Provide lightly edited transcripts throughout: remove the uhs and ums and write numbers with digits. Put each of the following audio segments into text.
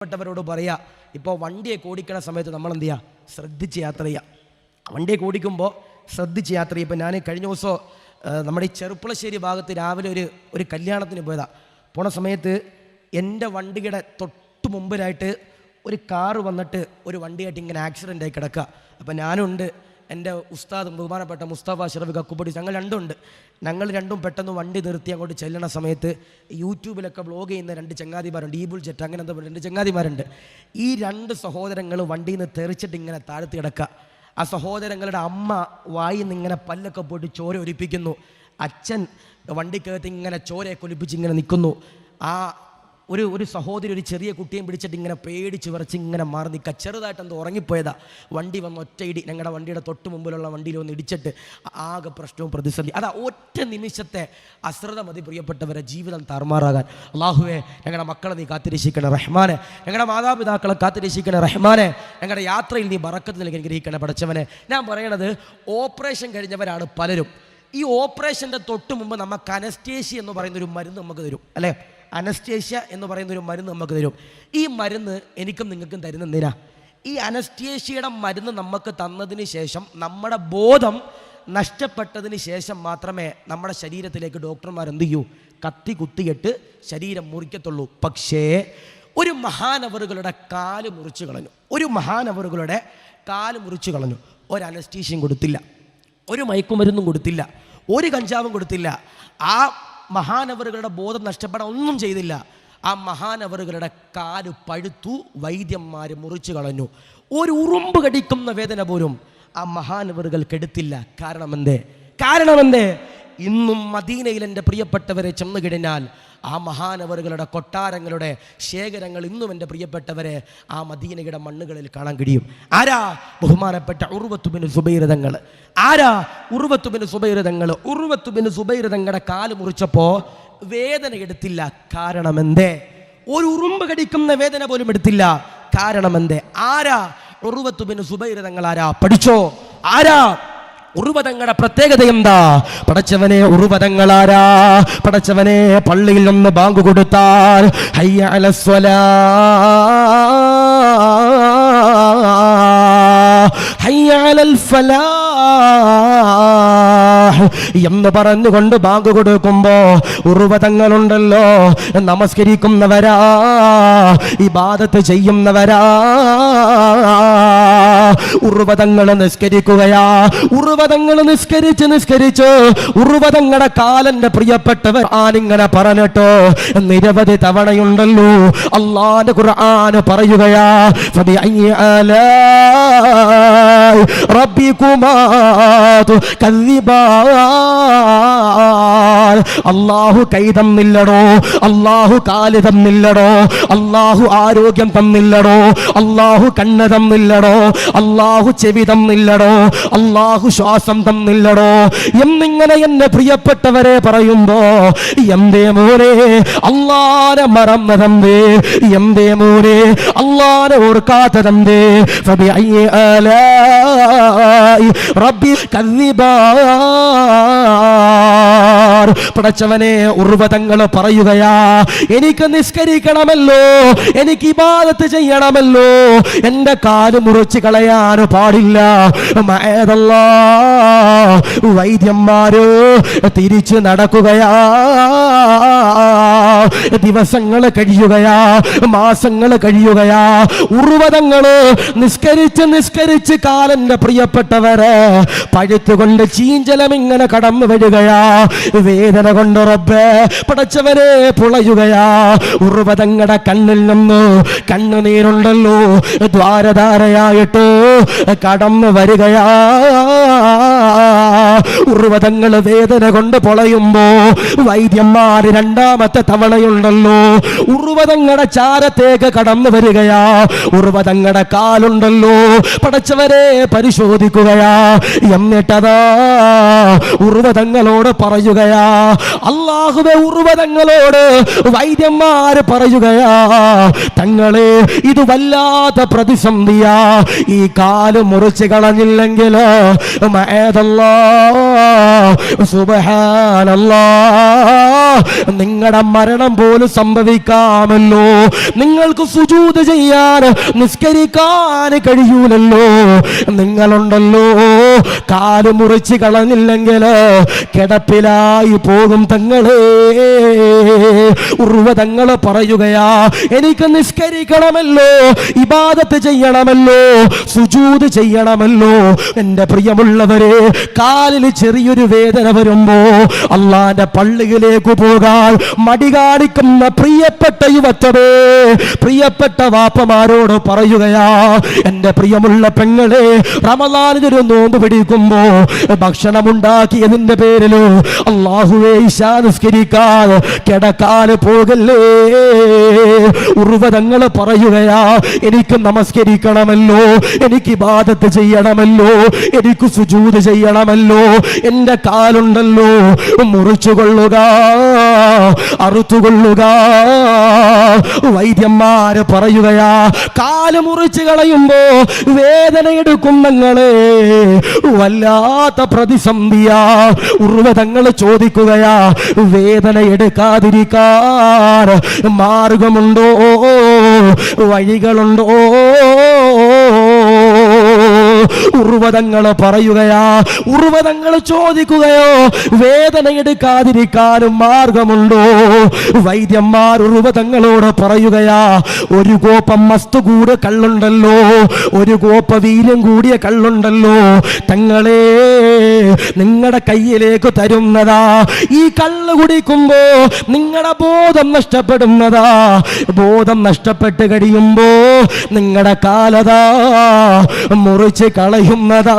പ്പെട്ടവരോട് പറയാ, ഇപ്പോൾ വണ്ടിയൊക്കെ ഓടിക്കണ സമയത്ത് നമ്മൾ എന്ത് ചെയ്യുക, ശ്രദ്ധിച്ച് യാത്ര ചെയ്യുക. വണ്ടിയൊക്കെ ഓടിക്കുമ്പോൾ ശ്രദ്ധിച്ച് യാത്ര ചെയ്യുക. ഇപ്പോൾ ഞാൻ കഴിഞ്ഞ ദിവസം നമ്മുടെ ഈ ചെറുപ്പളശ്ശേരി ഭാഗത്ത് രാവിലെ ഒരു കല്യാണത്തിന് പോയതാണ്. പോണ സമയത്ത് എൻ്റെ വണ്ടിയുടെ തൊട്ട് മുമ്പിലായിട്ട് ഒരു കാറ് വന്നിട്ട് ഒരു വണ്ടിയായിട്ട് ഇങ്ങനെ ആക്സിഡൻ്റായി കിടക്കുക. അപ്പോൾ ഞാനുണ്ട്, എൻ്റെ ഉസ്താദ് ബഹുമാനപ്പെട്ട മുസ്തഫ അഷ്റഫ് കക്കുപടി, ഞങ്ങൾ രണ്ടും പെട്ടെന്ന് വണ്ടി നിർത്തി അങ്ങോട്ട് ചെല്ലണ സമയത്ത് യൂട്യൂബിലൊക്കെ വ്ളോഗ് ചെയ്യുന്ന രണ്ട് ചങ്ങാതിമാരുണ്ട്, ഈബുൾ ജെറ്റ് അങ്ങനെ എന്താ രണ്ട് ചങ്ങാതിമാരുണ്ട്. ഈ രണ്ട് സഹോദരങ്ങൾ വണ്ടിയിൽ നിന്ന് തെറിച്ചിട്ട് ഇങ്ങനെ താഴ്ത്തി കിടക്കുക. ആ സഹോദരങ്ങളുടെ അമ്മ വായിൽ നിന്ന് ഇങ്ങനെ പല്ലൊക്കെ പോയിട്ട് ചോര ഒലിപ്പിക്കുന്നു. അച്ഛൻ വണ്ടിക്കകത്ത് ഇങ്ങനെ ചോരയെ കൊലിപ്പിച്ച് ഇങ്ങനെ നിൽക്കുന്നു. ആ ഒരു സഹോദരി ഒരു ചെറിയ കുട്ടിയും പിടിച്ചിട്ട് ഇങ്ങനെ പേടിച്ച് വിറച്ച് ഇങ്ങനെ മാറി നിൽക്കുക. ചെറുതായിട്ട് എന്തോ ഉറങ്ങിപ്പോയതാ. വണ്ടി വന്ന് ഒറ്റ ഇടി ഞങ്ങളുടെ വണ്ടിയുടെ തൊട്ട് മുമ്പിലുള്ള വണ്ടിയിൽ ഒന്ന് ഇടിച്ചിട്ട് ആകെ പ്രശ്നവും പ്രതിസന്ധി. അതാ ഒറ്റ നിമിഷത്തെ അശ്രദ്ധ മതി പ്രിയപ്പെട്ടവരെ ജീവിതം താറുമാറാകാൻ. അല്ലാഹുവേ, ഞങ്ങളുടെ മക്കളെ നീ കാത്തിരക്ഷിക്കണേ റഹ്മാനെ, ഞങ്ങളുടെ മാതാപിതാക്കളെ കാത്തിരക്ഷിക്കണേ റഹ്മാനെ, ഞങ്ങളുടെ യാത്രയിൽ നീ ബറക്കത്ത് നൽകി അനുഗ്രഹിക്കണേ പടച്ചവനെ. ഞാൻ പറയണത്, ഓപ്പറേഷൻ കഴിഞ്ഞവരാണ് പലരും. ഈ ഓപ്പറേഷൻ്റെ തൊട്ട് മുമ്പ് നമുക്ക് അനസ്തേഷ്യ എന്ന് പറയുന്നൊരു മരുന്ന് നമുക്ക് തരും, അല്ലേ? അനസ്തേഷ്യ എന്ന് പറയുന്നൊരു മരുന്ന് നമുക്ക് തരും. ഈ മരുന്ന് എനിക്കും നിങ്ങൾക്കും തരുന്നതിനാ. ഈ അനസ്തേഷ്യയുടെ മരുന്ന് നമുക്ക് തന്നതിന് ശേഷം നമ്മുടെ ബോധം നഷ്ടപ്പെട്ടതിന് ശേഷം മാത്രമേ നമ്മുടെ ശരീരത്തിലേക്ക് ഡോക്ടർമാർ എന്ത് ചെയ്യൂ, കത്തി കുത്തിയിട്ട് ശരീരം മുറിക്കത്തുള്ളൂ. പക്ഷേ ഒരു മഹാനവറുകളുടെ കാല് മുറിച്ച് കളഞ്ഞു, ഒരു അനസ്തേഷ്യയും കൊടുത്തില്ല, ഒരു മയക്കുമരുന്നും കൊടുത്തില്ല, ഒരു കഞ്ചാവും കൊടുത്തില്ല. ആ മഹാനവറുകളുടെ ബോധം നഷ്ടപ്പെടാൻ ഒന്നും ചെയ്തില്ല. ആ മഹാനവറുകളുടെ കാല് പഴുത്തു, വൈദ്യന്മാർ മുറിച്ചു കളഞ്ഞു. ഒരു ഉറുമ്പ് കടിക്കുന്ന വേദന പോലും ആ മഹാനവറുകൾക്ക് എടുത്തില്ല. കാരണമെന്തേ? ഇന്നും മദീനയിൽ എൻ്റെ പ്രിയപ്പെട്ടവരെ ചെന്നു കഴിഞ്ഞാൽ ആ മഹാനവറുകളുടെ കൊട്ടാരങ്ങളുടെ ശേഖരങ്ങൾ ഇന്നും എൻ്റെ പ്രിയപ്പെട്ടവരെ ആ മദീനയുടെ മണ്ണുകളിൽ കാണാൻ കഴിയും. ആരാ? ബഹുമാനപ്പെട്ട ഉർവത്ത് ബിൻ സുബൈർ തങ്ങൾ. ഉർവത്ത് ബിൻ സുബൈർ തങ്ങളുടെ കാല് മുറിച്ചപ്പോൾ വേദന എടുത്തില്ല. കാരണമെന്തേ? ഒരു ഉറുമ്പ് കടിക്കുന്ന വേദന പോലും എടുത്തില്ല. കാരണമെന്തേ? ആരാ ഉർവത്ത് ബിൻ സുബൈർ തങ്ങൾ? ആരാ? പഠിച്ചോ, ആരാ? ഉർവതങ്ങളുടെ പ്രത്യേകത എന്താ? പടച്ചവനെ, ഉർവതങ്ങളാരാ? പടച്ചവനെ, പള്ളിയിൽ നിന്ന് ബാങ്ക് കൊടുത്താൽ ഹയ്യ അലസ്വലാ, ഹയ്യ അലൽ ഫലാഹ് എന്ന് പറഞ്ഞുകൊണ്ട് ബാങ്ക് കൊടുക്കുമ്പോ ഉർവതങ്ങളുണ്ടല്ലോ, നമസ്കരിക്കുന്നവരാ, ഇബാദത്ത് ചെയ്യുന്നവരാ. ഉർവതങ്ങൾ നിസ്കരിക്കുകയാ. ഉർവതങ്ങൾ നിസ്കരിച്ച് ഉർവതങ്ങളുടെ കാലന്റെ പ്രിയപ്പെട്ടവർ ആനിങ്ങനെ പറഞ്ഞിട്ടോ നിരവധി തവണയുണ്ടല്ലോ. അല്ലാഹുവിന്റെ ഖുർആൻ പറയുകയാ, ഫബിഅയ്യി ആലാഇ റബ്ബികുമാ തുകദ്ദിബാൻ. അല്ലാഹു കൈ തന്നില്ലടോ, അല്ലാഹു കാല് തന്നില്ലടോ, അല്ലാഹു ആരോഗ്യം തന്നില്ലടോ, അല്ലാഹു കണ്ണ് തന്നില്ലടോ, അല്ലാഹു ചെവി തന്നില്ലടോ, അല്ലാഹു ശ്വാസം തന്നില്ലടോ എന്നിങ്ങനെ എന്നെ പ്രിയപ്പെട്ടവരെ പറയുമ്പോ, എന്തേ മോനെ അല്ലാഹുവിനെ മറന്നതെന്തേ? എന്തേ മോനെ അല്ലാഹുവിനെ ഓർക്കാത്തതെന്തേ? ഫബിഅയ്യി ആലാഇ റബ്ബി കദ്ദിബാൻ. പടച്ചവനെ, ഉർവതങ്ങൾ പറയുകയാ, എനിക്ക് നിസ്കരിക്കണമല്ലോ, എനിക്ക് ഇബാദത്ത് ചെയ്യണമല്ലോ, എന്റെ കാല് മുറിച്ച് കളയാൻ പാടില്ല. മഅദല്ലാ, വൈദ്യന്മാര് തിരിച്ചു നടക്കുകയാ. ദിവസങ്ങൾ കഴിയുകയാ, മാസങ്ങൾ കഴിയുകയാ. ഉർവതങ്ങള് നിസ്കരിച്ച് കാലന്റെ പ്രിയപ്പെട്ടവരെ പഴുത്തുകൊണ്ട് ചീഞ്ചലം ഇങ്ങനെ കടന്നു വരികയാ. വേദന കൊണ്ട് റബ്ബേ പടച്ചവരെ പുളയുകയാ. ഉർവതങ്ങളുടെ കണ്ണിൽ നിന്ന് കണ്ണുനീരുണ്ടല്ലോ ദ്വാരധാരയായിട്ട് കടന്നു വരികയാ. ഉർവതങ്ങൾ വേദന കൊണ്ട് പൊളയുമ്പോ വൈദ്യന്മാര് രണ്ടാമത്തെ തവണയുണ്ടല്ലോ ഉർവതങ്ങളുടെ ചാരത്തേക്ക് കടന്നു വരികയാ. ഉർവതങ്ങളുടെ കാലുണ്ടല്ലോ പടച്ചവരെ പരിശോധിക്കുകയാ. എന്നിട്ടതാ ഉർവതങ്ങളോട് പറയുകയാ, അല്ലാഹുവേ, ഉർവതങ്ങളോട് വൈദ്യന്മാര് പറയുകയാ, തങ്ങളെ ഇത് വല്ലാത്ത പ്രതിസന്ധിയാ, ഈ കാല് മുറിച്ച് കളഞ്ഞില്ലെങ്കിലോ മഅദല്ലാഹ് സുബ്ഹാനല്ലാഹ്, നിങ്ങളുടെ മരണം പോലും സംഭവിക്കാമല്ലോ. നിങ്ങൾക്ക് സുജൂദ് ചെയ്യാൻ നിസ്കരിക്കാൻ കഴിയൂലല്ലോ. നിങ്ങളുണ്ടല്ലോ കാല് മുറിച്ച് കളഞ്ഞില്ലെങ്കിൽ കിടപ്പിലായി പോകും തങ്ങളെ. ഉർവതങ്ങൾ പറയുകയാ, എനിക്ക് നിസ്കരിക്കണമല്ലോ, ഇബാദത്ത് ചെയ്യണമല്ലോ, സുജൂദ് ചെയ്യണമല്ലോ. എൻ്റെ പ്രിയമുള്ളവരെ, കാലിൽ ചെറിയൊരു വേദന വരുമ്പോ അള്ളാന്റെ പള്ളിയിലേക്ക് പോകാൻ മടി കാണിക്കുന്ന പ്രിയപ്പെട്ട യുവത്വമേ, പ്രിയപ്പെട്ട വാപ്പമാരോട് പറയുകയാ, എൻ്റെ പ്രിയമുള്ള പെങ്ങളെ, റമളാനിനൊരു നോമ്പ് പിടിക്കുമ്പോ ഭക്ഷണം ഉണ്ടാക്കിയതിന്റെ പേരില് അല്ലാഹുവേ ഇശാ നിസ്കരിക്കാൻ കിടക്കാൻ പോകല്ലേ. ഉർവതങ്ങൾ പറയുകയാ, എനിക്ക് നമസ്കരിക്കണമല്ലോ, എനിക്ക് ഇബാദത്ത് ചെയ്യണമല്ലോ, എനിക്ക് സുജൂദ് ചെയ്യണമല്ലോ. എൻ്റെ കാലുണ്ടല്ലോ മുറിച്ചുകൊള്ളുക, അറുത്തുകൊള്ളുക. വൈദ്യന്മാര് പറയുകയാ, കാല് മുറിച്ച് കളയുമ്പോ വേദന എടുക്കും നിങ്ങളെ, വല്ലാത്ത പ്രതിസന്ധിയാ. ഉർവതങ്ങൾ ചോദിക്കുകയാ, വേദന എടുക്കാതിരിക്കാൻ മാർഗമുണ്ടോ, വഴികളുണ്ടോ? ഉർവതങ്ങൾ പറയുകയാ, ഉർവതങ്ങൾ ചോദിക്കുകയോ, വേദന എടുക്കാതിരിക്കാനും മാർഗമുണ്ടോ? വൈദ്യന്മാർ ഉർവതങ്ങളോട് പറയുകയാ, ഒരു കോപ്പം മസ്തു കൂടെ കള്ളുണ്ടല്ലോ, ഒരു കോപ്പ വീര്യം കൂടിയ കള്ളുണ്ടല്ലോ, തങ്ങളെ നിങ്ങളുടെ കയ്യിലേക്ക് തരുന്നതാ. ഈ കള്ള് കുടിക്കുമ്പോ നിങ്ങളുടെ ബോധം നഷ്ടപ്പെടുന്നതാ. ബോധം നഷ്ടപ്പെട്ട് കഴിയുമ്പോ നിങ്ങളുടെ കാലതാ മുറിച്ച് കളയുന്നതാ.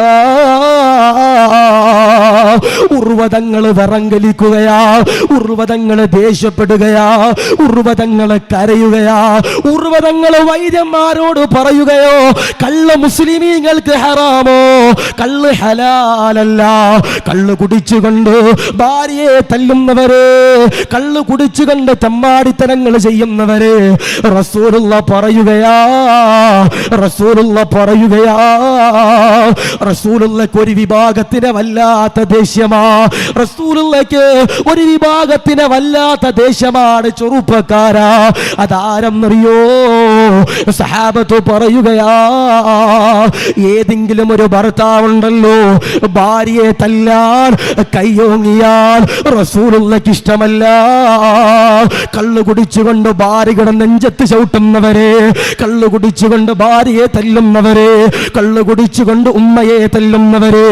ഉർവതങ്ങൾ വിറങ്കലിക്കുകയാ, ഉർവതങ്ങൾ ദേഷ്യപ്പെടുകയാ, ഉർവതങ്ങൾ കരയുകയാ. ഉർവതങ്ങൾ വൈദ്യന്മാരോട് പറയുകയോ, കള്ള് മുസ്ലിമീങ്ങൾക്ക് ഹറാമോ? കള്ള് ഹലാലല്ല. കള്ള് കുടിച്ചുകൊണ്ട് ഭാര്യയെ തല്ലുന്നവരെ, കള്ള് കുടിച്ചുകൊണ്ട് തെമ്മാടിത്തരങ്ങൾ ചെയ്യുന്നവരെ റസൂലുള്ള പറയുകയാ, റസൂലുള്ള പറയുകയാ, റസൂലുള്ളാഹിക്ക് ഒരു വിഭാഗത്തിന് വല്ലാത്ത ദേഷ്യമാ. റസൂലുള്ളാഹിക്ക് ഒരു വിഭാഗത്തിന് വല്ലാത്ത ദേഷ്യമാണ്. ചെറുപ്പക്കാരാ, അതാരെന്നറിയോ? സഹാബത്ത് പറയുകയാ, ഏതെങ്കിലും ഒരു ഭർത്താവുണ്ടല്ലോ ഭാര്യയെ തല്ലാൻ കയ്യോങ്ങിയാൽ റസൂലുള്ളാഹിക്ക് ഇഷ്ടമല്ല. കള്ളു കുടിച്ചുകൊണ്ട് ഭാര്യയുടെ നെഞ്ചത്ത് ചവിട്ടുന്നവരെ, കള്ളു കുടിച്ചുകൊണ്ട് ഭാര്യയെ തല്ലുന്നവരെ, കള്ളു കുടിച്ചുകൊണ്ട് ഉമ്മയെ തല്ലുന്നവരെ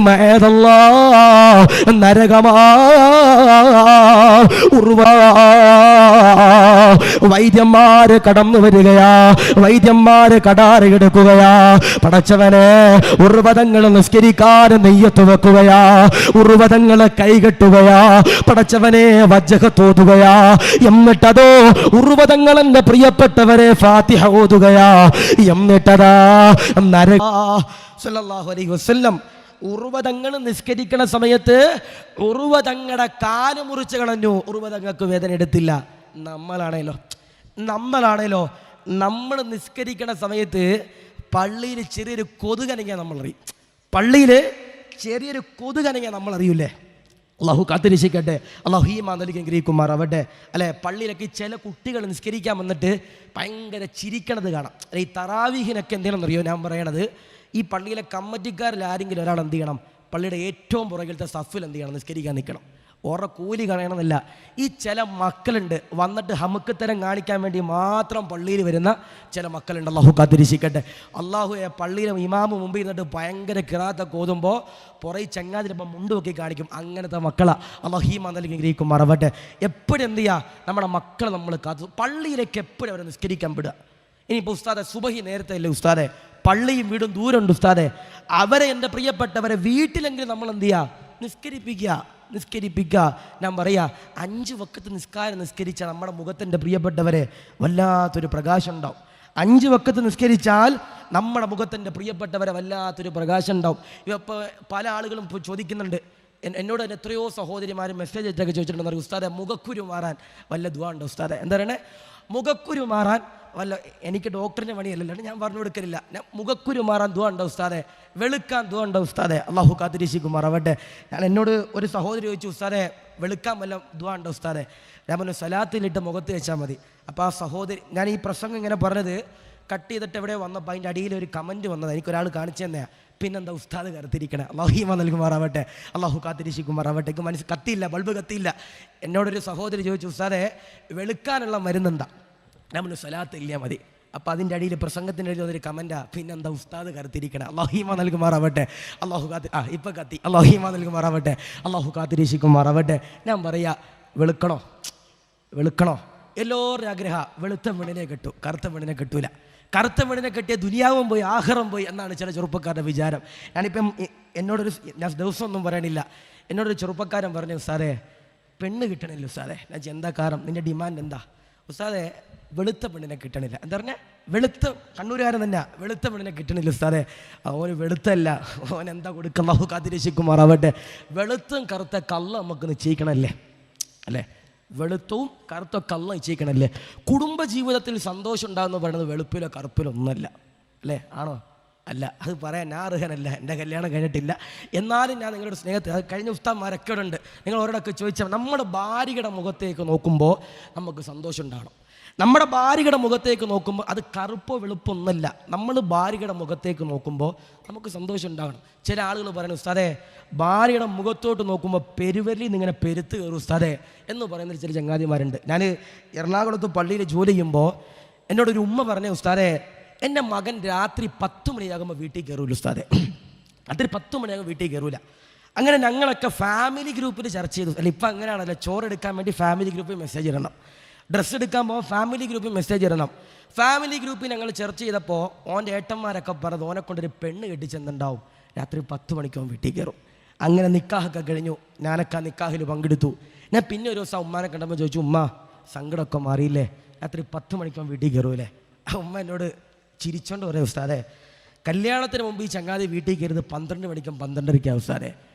മഅദല്ലാഹ് നരകമാ. വൈദ്യന്മാര് കടന്നു വരികയാ, വൈദ്യന്മാര് കടാറിയെടുക്കുകയാ. പടച്ചവനെ, ഉർവതങ്ങൾ നിസ്കരിക്കാൻ നെയ്യത്ത് വെക്കുകയാ, ഉർവതങ്ങളെ കൈകെട്ടുകയാ. പടച്ചവനെ, വജ്ജഹ തോതുകയാ. എന്നിട്ടതോ ഉർവതങ്ങൾ എന്റെ പ്രിയപ്പെട്ടവരെ ഫാത്തിഹ ഓതുകയാ. എന്നിട്ടതാ സല്ലല്ലാഹു അലൈഹി വസല്ലം ഉർവതങ്ങൾ നിസ്കരിക്കണ സമയത്ത് ഉർവതങ്ങളുടെ കാല് മുറിച്ച് കളഞ്ഞു. ഉർവതങ്ങൾക്ക് വേദന എടുത്തില്ല. നമ്മളാണേലോ നമ്മൾ നിസ്കരിക്കണ സമയത്ത് പള്ളിയിൽ ചെറിയൊരു കൊതുകനങ്ങിയാൽ നമ്മളറിയും. പള്ളിയിൽ ചെറിയൊരു കൊതുകനങ്ങിയാൽ നമ്മളറിയൂലേ? അള്ളാഹു കാത്തിരക്ഷിക്കട്ടെ. അള്ളാഹു ഈ മാന്തലിക്ക് ഗ്രഹിക്കുമാറാവട്ടെ. അല്ലെ, പള്ളിയിലൊക്കെ ചില കുട്ടികൾ നിസ്കരിക്കാൻ വന്നിട്ട് ഭയങ്കര ചിരിക്കണത് കാണാം. ഈ തറാവീഹിനൊക്കെ എന്തിനാണെന്നറിയോ ഞാൻ പറയണത്? ഈ പള്ളിയിലെ കമ്മിറ്റിക്കാരിൽ ആരെങ്കിലും ഒരാൾ എന്ത് ചെയ്യണം? പള്ളിയുടെ ഏറ്റവും പുറകിലത്തെ സഫിൽ എന്ത് ചെയ്യണം? നിസ്കരിക്കാൻ നിൽക്കണം. ഓരോ കൂലി കളയണമെന്നില്ല. ഈ ചില മക്കളുണ്ട് വന്നിട്ട് ഹമുക്കത്തരം കാണിക്കാൻ വേണ്ടി മാത്രം പള്ളിയിൽ വരുന്ന ചില മക്കളുണ്ട്. അള്ളാഹു കാത്തിരക്ഷിക്കട്ടെ. അള്ളാഹുയെ പള്ളിയിലെ ഇമാമ് മുമ്പിൽ ഇരുന്നിട്ട് ഭയങ്കര കിറാത്തൊക്കെ ഓതുമ്പോൾ പുറകെ ചങ്ങാതിരിപ്പം മുണ്ടുമൊക്കെ കാണിക്കും. അങ്ങനത്തെ മക്കളാ. അള്ളാഹു ഈ മന്ദലിക്ക് ഗ്രഹിക്കും മറവട്ടെ. എപ്പോഴും എന്ത് ചെയ്യുക? നമ്മുടെ മക്കളെ നമ്മൾ കാത്തു പള്ളിയിലേക്ക് എപ്പോഴും അവരെ നിസ്കരിക്കാൻ വിടുക. ഇനിയിപ്പോൾ ഉസ്താദെ സുബഹി നേരത്തെ അല്ലേ ഉസ്താദെ, പള്ളിയും വീടും ദൂരമുണ്ട് ഉസ്താദെ, അവരെ എൻ്റെ പ്രിയപ്പെട്ടവരെ വീട്ടിലെങ്കിലും നമ്മൾ എന്ത് ചെയ്യുക? നിസ്കരിപ്പിക്കുക. ഞാൻ പറയാ, 5 വക്കത്ത് നിസ്കാരം നിസ്കരിച്ച നമ്മുടെ മുഖത്തിൻ്റെ പ്രിയപ്പെട്ടവരെ വല്ലാത്തൊരു പ്രകാശം ഉണ്ടാവും. 5 വക്കത്ത് നിസ്കരിച്ചാൽ നമ്മുടെ മുഖത്തിൻ്റെ പ്രിയപ്പെട്ടവരെ വല്ലാത്തൊരു പ്രകാശം ഉണ്ടാവും. ഇപ്പോൾ പല ആളുകളും ചോദിക്കുന്നുണ്ട്, എന്നോട് തന്നെ എത്രയോ സഹോദരിമാർ മെസ്സേജ് അയച്ചൊക്കെ ചോദിച്ചിട്ടുണ്ടെന്ന് പറയും, ഉസ്താദെ മുഖക്കുരു മാറാൻ വല്ല ദുആ ഉണ്ടോ ഉസ്താദെ? എന്താ പറയണേ? മുഖക്കുരു മാറാൻ വല്ല, എനിക്ക് ഡോക്ടറിൻ്റെ പണിയല്ലല്ലോ, ഞാൻ പറഞ്ഞു കൊടുക്കലില്ല. മുഖക്കുരു മാറാൻ ദുആ ഉണ്ടോ ഉസ്താദെ? വെളുക്കാൻ ദുആ ഉണ്ടോ ഉസ്താദെ? അള്ളാഹു കാത്തിരിശിക്കുമാറാവട്ടെ. എന്നോട് ഒരു സഹോദരി ചോദിച്ചു, ഉസ്താദെ വെളുക്കാൻ വല്ല ദുആ ഉണ്ടോ ഉസ്താദെ? ഞാൻ പറഞ്ഞു സലാത്തിലിട്ട് മുഖത്ത് വെച്ചാൽ മതി. അപ്പോൾ ആ സഹോദരി, ഞാൻ ഈ പ്രസംഗം ഇങ്ങനെ പറഞ്ഞത് കട്ട് ചെയ്തിട്ട് എവിടെ വന്നപ്പോൾ അതിൻ്റെ അടിയിൽ ഒരു കമൻറ്റ് വന്നത് എനിക്കൊരാൾ കാണിച്ചു തന്നെയാണ്. പിന്നെന്താ ഉസ്താദ് കറുത്തിരിക്കണേ? അള്ളാഹു ഈമാൻ നൽകുമാറാവട്ടെ, അള്ളാഹു കാത്തിരിശിക്കുമാറാവട്ടെ. എനിക്ക് മനസ്സിൽ കത്തിയില്ല, ബൾബ് കത്തിയില്ല. എന്നോടൊരു സഹോദരി ചോദിച്ചു, ഉസ്താദെ വെളുക്കാനുള്ള മരുന്നെന്താ? ഞാൻ പറഞ്ഞു സലാത്ത് ഇല്ല മതി. അപ്പോൾ അതിൻ്റെ അടിയിൽ പ്രസംഗത്തിൻ്റെ അടിയിൽ ഒരു കമൻറ്റാ, പിന്നെന്താ ഉസ്താദ് കറുത്തിരിക്കണം? അള്ളാഹു ഈമാൻ നൽകുമാറാവട്ടെ, അള്ളാഹു ഇപ്പം കത്തി. അള്ളാഹു ഈമാൻ നൽകുമാറാവട്ടെ, അള്ളാഹു കാത്തിരിശിക്കുമാറാവട്ടെ. ഞാൻ പറയാ, വെളുക്കണോ? എല്ലാവരും ആഗ്രഹം വെളുത്ത പെണ്ണിനെ കെട്ടു, കറുത്ത പെണ്ണിനെ കെട്ടൂല. കറുത്ത പെണ്ണിനെ കെട്ടിയ ദുനിയാവും പോയി ആഖിറം പോയി എന്നാണ് ചില ചെറുപ്പക്കാരുടെ വിചാരം. ഞാനിപ്പം ഞാൻ ദിവസമൊന്നും പറയണില്ല, എന്നോടൊരു ചെറുപ്പക്കാരൻ പറഞ്ഞു, ഉസ്താദെ പെണ്ണ് കിട്ടണില്ല ഉസ്താദെ. ഞാൻ എന്താ കാരണം, നിൻ്റെ ഡിമാൻഡ് എന്താ? ഉസ്താദെ വെളുത്ത പെണ്ണിനെ കിട്ടണില്ല. എന്താ പറഞ്ഞാൽ? വെളുത്ത കണ്ണൂരുകാരൻ തന്നെ, വെളുത്ത പെണ്ണിനെ കിട്ടണില്ല ഉസ്താദെ. ഓന് വെളുത്തല്ല, ഓൻ എന്താ കൊടുക്കുക? അല്ലാഹു കാത്തിരക്ഷിക്കുമാറാവട്ടെ. വെളുത്തും കറുത്ത കള്ള നമുക്ക് നിശ്ചയിക്കണമല്ലേ അല്ലേ? വെളുത്തവും കറുത്ത കള്ള നിശ്ചയിക്കണമല്ലേ? കുടുംബജീവിതത്തിൽ സന്തോഷം ഉണ്ടാകുന്ന പറയുന്നത് വെളുപ്പിലോ കറുപ്പിലോ ഒന്നല്ല അല്ലേ? ആണോ? അല്ല. അത് പറയാൻ ഞാൻ അർഹനല്ല, എൻ്റെ കല്യാണം കഴിഞ്ഞിട്ടില്ല. എന്നാലും ഞാൻ നിങ്ങളുടെ സ്നേഹത്തിൽ, അത് കഴിഞ്ഞ ഉസ്താദ്മാരൊക്കെ ഇവിടെ ഉണ്ട്, നിങ്ങൾ അവരോടൊക്കെ ചോദിച്ചാൽ നമ്മുടെ ഭാര്യയുടെ മുഖത്തേക്ക് നോക്കുമ്പോൾ നമുക്ക് സന്തോഷം ഉണ്ടാകണം. നമ്മുടെ ഭാര്യയുടെ മുഖത്തേക്ക് നോക്കുമ്പോൾ അത് കറുപ്പോ വെളുപ്പൊന്നല്ല, നമ്മൾ ഭാര്യയുടെ മുഖത്തേക്ക് നോക്കുമ്പോൾ നമുക്ക് സന്തോഷം ഉണ്ടാകണം. ചില ആളുകൾ പറയുന്നു, ഉസ്താദെ ഭാര്യയുടെ മുഖത്തോട്ട് നോക്കുമ്പോൾ പെരുവരിൽ നിന്നിങ്ങനെ പെരുത്ത് കയറും ഉസ്താദെ എന്ന് പറയുന്ന ചില ചങ്ങാതിമാരുണ്ട്. ഞാൻ എറണാകുളത്ത് പള്ളിയിൽ ജോലി ചെയ്യുമ്പോൾ എന്നോടൊരു ഉമ്മ പറഞ്ഞ, ഉസ്താദെ എൻ്റെ മകൻ രാത്രി 10 മണിയാകുമ്പോൾ വീട്ടിൽ കയറൂല ഉസ്താദെ, രാത്രി 10 മണിയാകുമ്പോൾ വീട്ടിൽ കയറൂല. അങ്ങനെ ഞങ്ങളൊക്കെ ഫാമിലി ഗ്രൂപ്പിൽ ചർച്ച ചെയ്തു. അല്ല ഇപ്പം അങ്ങനെയാണല്ലോ, ചോറെടുക്കാൻ വേണ്ടി ഫാമിലി ഗ്രൂപ്പിൽ മെസ്സേജ് ഇടണം, ഡ്രസ്സ് എടുക്കാൻ പോകുമ്പോൾ ഫാമിലി ഗ്രൂപ്പിൽ മെസ്സേജ് ഇടണം. ഫാമിലി ഗ്രൂപ്പിൽ ഞങ്ങൾ ചർച്ച ചെയ്തപ്പോൾ ഓൻ്റെ ഏട്ടന്മാരൊക്കെ പറഞ്ഞത് ഓനെ കൊണ്ടൊരു പെണ്ണ് കെട്ടിച്ചെന്നുണ്ടാവും, രാത്രി 10 മണിക്ക് വീട്ടിൽ കയറും. അങ്ങനെ നിക്കാഹൊക്കെ കഴിഞ്ഞു. ഞാനൊക്കെ ആ നിക്കാഹിൽ പങ്കെടുത്തു. ഞാൻ പിന്നെ ഒരു ദിവസം ഉമ്മാനെ കണ്ടപ്പോൾ ചോദിച്ചു, ഉമ്മ സങ്കടമൊക്കെ മാറിയില്ലേ, രാത്രി 10 മണിക്ക് വീട്ടിൽ കയറൂലേ? ആ ഉമ്മ എന്നോട് ചിരിച്ചോണ്ട് പറയാം, ഉസ്താദെ കല്യാണത്തിന് മുമ്പ് ഈ ചങ്ങാതി വീട്ടിൽ കയറുന്നത് 12 മണിക്കും 12:30 ഉസ്താദെ,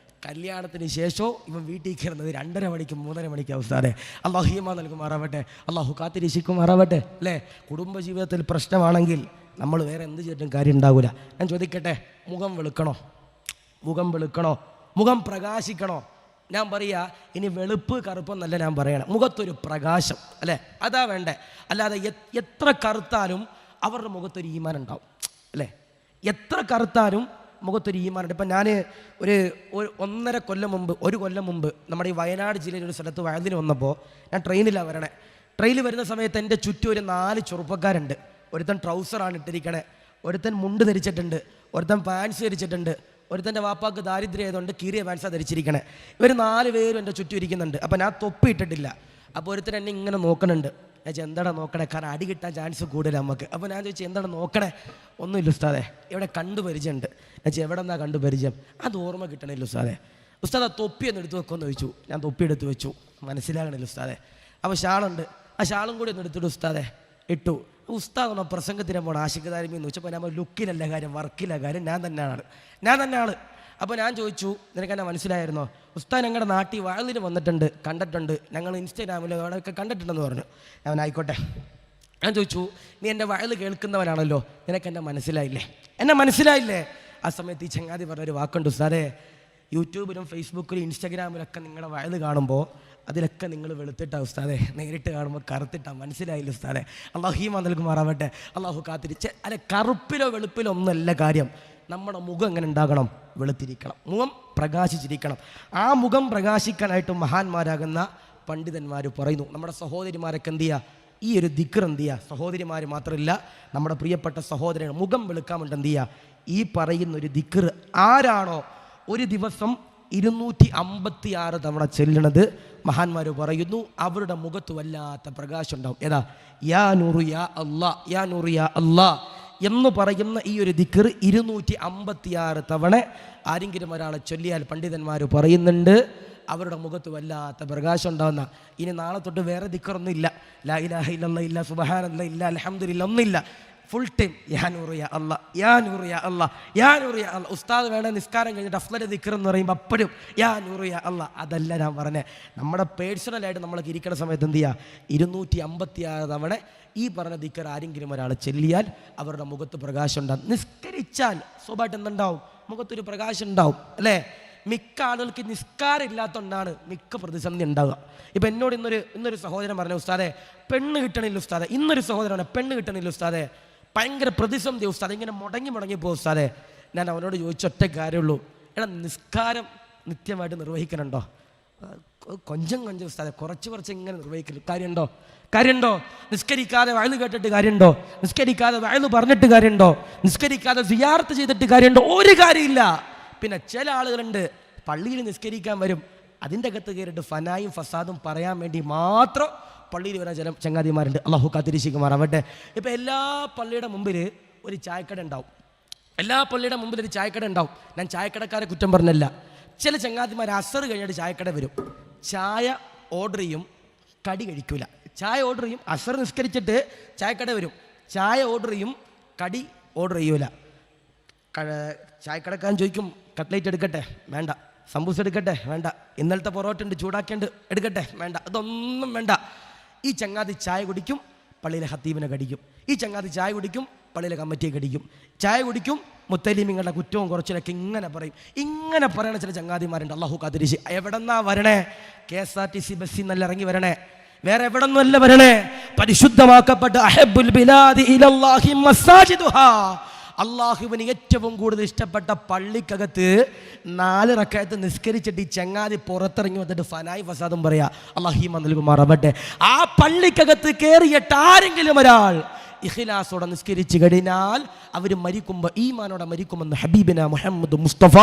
കല്യാണത്തിന് ശേഷവും ഇവൻ വീട്ടിൽ കയറുന്നത് 2:30 മണിക്കും 3:30 മണിക്കും ഉസ്താദെ. അള്ളാഹു ഈമാൻ നൽകുമാറാവട്ടെ, അള്ളാഹു കാത്തിരിശിക്കുമാറാവട്ടെ അല്ലേ? കുടുംബജീവിതത്തിൽ പ്രശ്നമാണെങ്കിൽ നമ്മൾ വേറെ എന്ത് ചെയ്തിട്ടും കാര്യം ഉണ്ടാവില്ല. ഞാൻ ചോദിക്കട്ടെ, മുഖം വെളുക്കണോ? മുഖം പ്രകാശിക്കണോ? ഞാൻ പറയാ, ഇനി വെളുപ്പ് കറുപ്പെന്നല്ല ഞാൻ പറയണം, മുഖത്തൊരു പ്രകാശം അല്ലേ, അതാ വേണ്ടേ. അല്ലാതെ എത്ര കറുത്താലും അവരുടെ മുഖത്തൊരു ഈമാൻ ഉണ്ടാവും അല്ലേ? എത്ര കറുത്താലും മുഖത്തൊരു ഈമാനുണ്ട്. ഇപ്പം ഞാൻ ഒരു 1.5 കൊല്ലം മുമ്പ്, 1 കൊല്ലം മുമ്പ് നമ്മുടെ ഈ വയനാട് ജില്ലയിൽ ഒരു സ്ഥലത്ത് വയലിന് വന്നപ്പോൾ ഞാൻ ട്രെയിനിലാണ് വരണേ. ട്രെയിനിൽ വരുന്ന സമയത്ത് എൻ്റെ ചുറ്റും ഒരു 4 ചെറുപ്പക്കാരുണ്ട്. ഒരുത്തൻ ട്രൗസറാണ് ഇട്ടിരിക്കണേ, ഒരുത്തൻ മുണ്ട് ധരിച്ചിട്ടുണ്ട്, ഒരുത്തൻ പാൻസ് ധരിച്ചിട്ടുണ്ട്, ഒരുത്തൻ്റെ വാപ്പാക്ക് ദാരിദ്ര്യം ആയതുകൊണ്ട് കീറിയ പാൻസാണ് ധരിച്ചിരിക്കണേ. ഇവർ 4 പേരും എൻ്റെ ചുറ്റും ഇരിക്കുന്നുണ്ട്. അപ്പോൾ ഞാൻ തൊപ്പി ഇട്ടിട്ടില്ല. അപ്പോൾ ഒരുത്തൻ എന്നെ ഇങ്ങനെ നോക്കണുണ്ട്. ഞാൻ ചോദിച്ചാൽ എന്താണ് നോക്കണേ, കാരണം അടി കിട്ടാൻ ചാൻസ് കൂടുതൽ നമുക്ക്. അപ്പോൾ ഞാൻ ചോദിച്ചു, എന്താണ് നോക്കണേ? ഒന്നുമില്ല ഉസ്താദെ, എവിടെ കണ്ടു പരിചയമുണ്ട്. ഞാൻ ചോദിച്ചാൽ എവിടെ നിന്നാ കണ്ടു പരിചയം? അത് ഓർമ്മ കിട്ടണില്ല ഉസ്താദെ. ഉസ്താദ് ആ തൊപ്പി ഒന്ന് എടുത്ത് വെക്കുമെന്ന് ചോദിച്ചു. ഞാൻ തൊപ്പി എടുത്ത് വെച്ചു, മനസ്സിലാകണില്ല ഉസ്താദെ. അപ്പോൾ ഷാളുണ്ട്, ആ ഷാളും കൂടി ഒന്ന് എടുത്തിട്ട് ഉസ്താദെ ഇട്ടു. ഉസ്താദ് ഒന്ന് പ്രസംഗത്തിന് പോകണം ആശിക് താരിമി വെച്ചപ്പോൾ നമ്മൾ ലുക്കിലല്ല കാര്യം, വർക്കില്ല കാര്യം, ഞാൻ തന്നെയാണ്. അപ്പോൾ ഞാൻ ചോദിച്ചു, നിനക്ക് എന്നെ മനസ്സിലായിരുന്നോ? ഉസ്താദ് ഞങ്ങളുടെ നാട്ടിൽ വയലിന് വന്നിട്ടുണ്ട്, കണ്ടിട്ടുണ്ട്, ഞങ്ങൾ ഇൻസ്റ്റാഗ്രാമിൽ അവിടെയൊക്കെ കണ്ടിട്ടുണ്ടെന്ന് പറഞ്ഞു. ആയിക്കോട്ടെ. ഞാൻ ചോദിച്ചു, നീ എൻ്റെ വയൽ കേൾക്കുന്നവനാണല്ലോ, നിനക്ക് എന്നെ മനസ്സിലായില്ലേ? ആ സമയത്ത് ഈ ചങ്ങാതി പറഞ്ഞൊരു വാക്കുണ്ട്, ഉസ്താദേ യൂട്യൂബിലും ഫേസ്ബുക്കിലും ഇൻസ്റ്റാഗ്രാമിലൊക്കെ നിങ്ങളുടെ വയൽ കാണുമ്പോൾ അതിലൊക്കെ നിങ്ങൾ വെളുത്തിട്ടാ ഉസ്താദെ, നേരിട്ട് കാണുമ്പോൾ കറുത്തിട്ടാ, മനസ്സിലായില്ല ഉസ്താദെ. അള്ളാഹു ഈമാൻ നൽകുമാറാവട്ടെ, അള്ളാഹു കാത്തിരിച്ച്. അല്ല കറുപ്പിലോ വെളുപ്പിലോ ഒന്നല്ല കാര്യം, നമ്മുടെ മുഖം എങ്ങനെ ഉണ്ടാകണം? വെളുത്തിരിക്കണം, മുഖം പ്രകാശിച്ചിരിക്കണം. ആ മുഖം പ്രകാശിക്കാനായിട്ട് മഹാന്മാരാകുന്ന പണ്ഡിതന്മാർ പറയുന്നു. നമ്മുടെ സഹോദരിമാരൊക്കെ എന്ത് ചെയ്യുക? ഈ ഒരു ദിക്ർ എന്ത് ചെയ്യുക? സഹോദരിമാർ മാത്രമല്ല, നമ്മുടെ പ്രിയപ്പെട്ട സഹോദരൻ മുഖം വെളുക്കാൻ വേണ്ടി എന്ത് ചെയ്യുക? ഈ പറയുന്നൊരു ദിക്ർ ആരാണോ ഒരു ദിവസം 256 തവണ ചെല്ലണത്, മഹാന്മാർ പറയുന്നു അവരുടെ മുഖത്ത് വല്ലാത്ത പ്രകാശം ഉണ്ടാവും. ഏതാ? യാ നൂറു യാ അല്ലാ, യാ നൂറു യാ അല്ലാ എന്ന് പറയുന്ന ഈ ഒരു ദിക്ർ 256 തവണ ആരെങ്കിലും ഒരാളെ ചൊല്ലിയാൽ പണ്ഡിതന്മാർ പറയുന്നുണ്ട് അവരുടെ മുഖത്ത് വല്ലാത്ത പ്രകാശം ഉണ്ടാവുന്ന. ഇനി നാളെ തൊട്ട് വേറെ ദിക്റൊന്നും ഇല്ല, ലാ ഇലാഹ ഇല്ലല്ലാഹ് ഇല്ല, സുബ്ഹാനല്ലാഹ് ഇല്ല, അൽഹംദുലില്ലാഹ് ഒന്നുമില്ല. ഫുൾ ടൈം യാ നൂറ് യാ അല്ലാ, യാ നൂറ് യാ അല്ലാ, യാ നൂറ് യാ അല്ലാ. ഉസ്താദ് വേണേ നിസ്കാരം കഴിഞ്ഞിട്ട് അഫ്ളൽ ദിക്ർ എന്ന് പറയുമ്പോൾ അപ്പോഴും യാ നൂറ് യാ അല്ലാ. അതല്ല ഞാൻ പറഞ്ഞത്, നമ്മുടെ പേഴ്സണലായിട്ട് നമ്മളൊക്കെ ഇരിക്കുന്ന സമയത്ത് എന്ത് ചെയ്യുക, 256 തവണ ഈ പറഞ്ഞ ദിക്ർ ആരെങ്കിലും ഒരാൾ ചെല്ലിയാൽ അവരുടെ മുഖത്ത് പ്രകാശം ഉണ്ടാകും. നിസ്കരിച്ചാൽ സ്വാഭാവികമായിട്ട് എന്തുണ്ടാവും, മുഖത്തൊരു പ്രകാശം ഉണ്ടാവും അല്ലേ. മിക്ക ആളുകൾക്ക് നിസ്കാരം ഇല്ലാത്തതുകൊണ്ടാണ് മിക്ക പ്രതിസന്ധി ഉണ്ടാവുക. ഇപ്പം എന്നോട് ഇന്നൊരു സഹോദരൻ പറഞ്ഞു, ഉസ്താദെ പെണ്ണ് കിട്ടണില്ല ഉസ്താദെ. ഇന്നൊരു സഹോദരൻ പെണ്ണ് കിട്ടണില്ല ഉസ്താദെ, ഭയങ്കര പ്രതിസന്ധി ഉസ്താദെ, ഇങ്ങനെ മുടങ്ങി പോകും ഉസ്താദെ. ഞാൻ അവനോട് ചോദിച്ച ഒറ്റ കാര്യമുള്ളൂ, എടാ നിസ്കാരം നിത്യമായിട്ട് നിർവഹിക്കണുണ്ടോ? കൊഞ്ചം ഉസ്താദെ, കുറച്ച് ഇങ്ങനെ നിർവഹിക്കൽ കാര്യമുണ്ടോ? നിസ്കരിക്കാതെ വയല് കേട്ടിട്ട് കാര്യമുണ്ടോ? നിസ്കരിക്കാതെ വയല് പറഞ്ഞിട്ട് കാര്യമുണ്ടോ? നിസ്കരിക്കാതെ സിയാറത്ത് ചെയ്തിട്ട് കാര്യമുണ്ടോ? ഒരു കാര്യമില്ല. പിന്നെ ചില ആളുകളുണ്ട് പള്ളിയിൽ നിസ്കരിക്കാൻ വരും, അതിൻ്റെ അകത്ത് കയറിയിട്ട് ഫനായും ഫസാദും പറയാൻ വേണ്ടി മാത്രം പള്ളിയിൽ വരാൻ ചില ചങ്ങാതിമാരുണ്ട്. അള്ളാഹു കാത്തിരിശിക്കുമാറാവട്ടെ. ഇപ്പം എല്ലാ പള്ളിയുടെ മുമ്പിൽ ഒരു ചായക്കട ഉണ്ടാവും. ഞാൻ ചായക്കടക്കാരെ കുറ്റം പറഞ്ഞല്ല. ചില ചങ്ങാതിമാർ അസർ കഴിഞ്ഞിട്ട് ചായക്കട വരും, ചായ ഓർഡർ ചെയ്യും, കടി കഴിക്കൂല. ചായ ഓർഡർ ചെയ്യും, അസർ നിസ്കരിച്ചിട്ട് ചായക്കട വരും, ചായ ഓർഡർ ചെയ്യും, കടി ഓർഡർ ചെയ്യൂല. ചായക്കടക്കാൻ ചോദിക്കും, കട്ട്ലേറ്റ് എടുക്കട്ടെ? വേണ്ട. സമൂസ എടുക്കട്ടെ? വേണ്ട. ഇന്നലത്തെ പൊറോട്ട ഉണ്ട് ചൂടാക്കേണ്ട, എടുക്കട്ടെ? വേണ്ട. അതൊന്നും വേണ്ട. ഈ ചങ്ങാതി ചായ കുടിക്കും, പള്ളിയിലെ ഹത്തീബിനെ കടിക്കും. ഈ ചങ്ങാതി ചായ കുടിക്കും, പള്ളിയിലെ കമ്മിറ്റിയെ കടിക്കും. ചായ കുടിക്കും, മുത്തലിമിങ്ങളുടെ കുറ്റവും കുറച്ചിലൊക്കെ ഇങ്ങനെ പറയും. ഇങ്ങനെ പറയണ ചില ചങ്ങാതിമാരുണ്ട്. അള്ളാഹു കാത്തിരിശി. എവിടെന്നാ വരണേ? KSRTC ബസ്സിൽ നല്ല ഇറങ്ങി വരണേ, വേറെ എവിടെന്നല്ല വരണേ. പരിശുദ്ധമാക്കപ്പെട്ട അഹബ്ബുൽ ബിലാദി ഇലല്ലാഹി മസാജിദുഹാ, അള്ളാഹുവിന് ഏറ്റവും കൂടുതൽ ഇഷ്ടപ്പെട്ട പള്ളിക്കകത്ത് 4 റക്അത്ത് നിസ്കരിച്ചിട്ട് ഈ ചങ്ങാതി പുറത്തിറങ്ങി വന്നിട്ട് ഫനായി ഫസാദും പറയാ. അള്ളാഹു നൽകുമാറാവട്ടെ. ആ പള്ളിക്കകത്ത് കയറിയിട്ട് ആരെങ്കിലും ഒരാൾ ഇഖ്ലാസോടെ നിസ്കരിച്ചു കഴിഞ്ഞാൽ അവർ മരിക്കുമ്പോൾ ഈമാനോടെ മരിക്കുമെന്ന് ഹബീബിന മുഹമ്മദ് മുസ്തഫ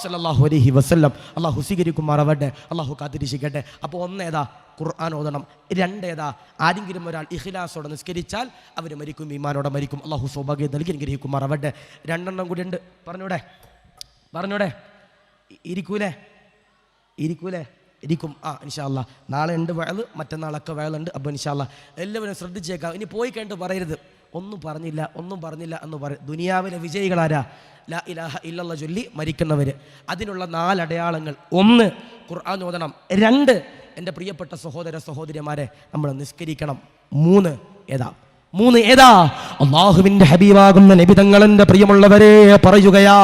സല്ലല്ലാഹു അലൈഹി വസല്ലം. അള്ളാഹു സ്വീകരിക്കുമാറാവട്ടെ, അള്ളാഹു കാത്തിരിക്കട്ടെ. അപ്പോൾ ഒന്നേതാ, ഖുർആൻ ഓതണം. 2 ഏതാ, ആരെങ്കിലും ഒരാൾ ഇഖ്ലാസോടെ നിസ്കരിച്ചാൽ അവർ മരിക്കും, ഈമാനോടെ മരിക്കും. അള്ളാഹു സൗഭാഗ്യം നൽകി അനുഗ്രഹിക്കുമാറാവട്ടെ. 2 കൂടി ഉണ്ട്, പറഞ്ഞൂടെ? ഇരിക്കും. ഇൻഷാ അല്ലാ. നാളെ ഉണ്ട് വയല്, മറ്റന്നാളൊക്കെ വയലുണ്ട്. അപ്പോൾ ഇൻഷാ അല്ലാ എല്ലാവരും ശ്രദ്ധിച്ചേക്കാം. ഇനി പോയി കഴിഞ്ഞിട്ട് പറയരുത് ഒന്നും പറഞ്ഞില്ല എന്ന് പറയും. ദുനിയാവിലെ വിജയികളാരാ? ലാ ഇലാഹ ഇല്ലല്ലാഹ് ചൊല്ലി മരിക്കുന്നവർ. അതിനുള്ള 4 അടയാളങ്ങൾ: 1 ഖുർആൻ ഓതണം, 2 എൻ്റെ പ്രിയപ്പെട്ട സഹോദര സഹോദരിമാരെ നമ്മൾ നിസ്കരിക്കണം, 3 ഏതാ? അല്ലാഹുവിന്റെ ഹബീബാകുന്ന നബി തങ്ങളുടെ പ്രിയമുള്ളവരെ പറയുകയാ,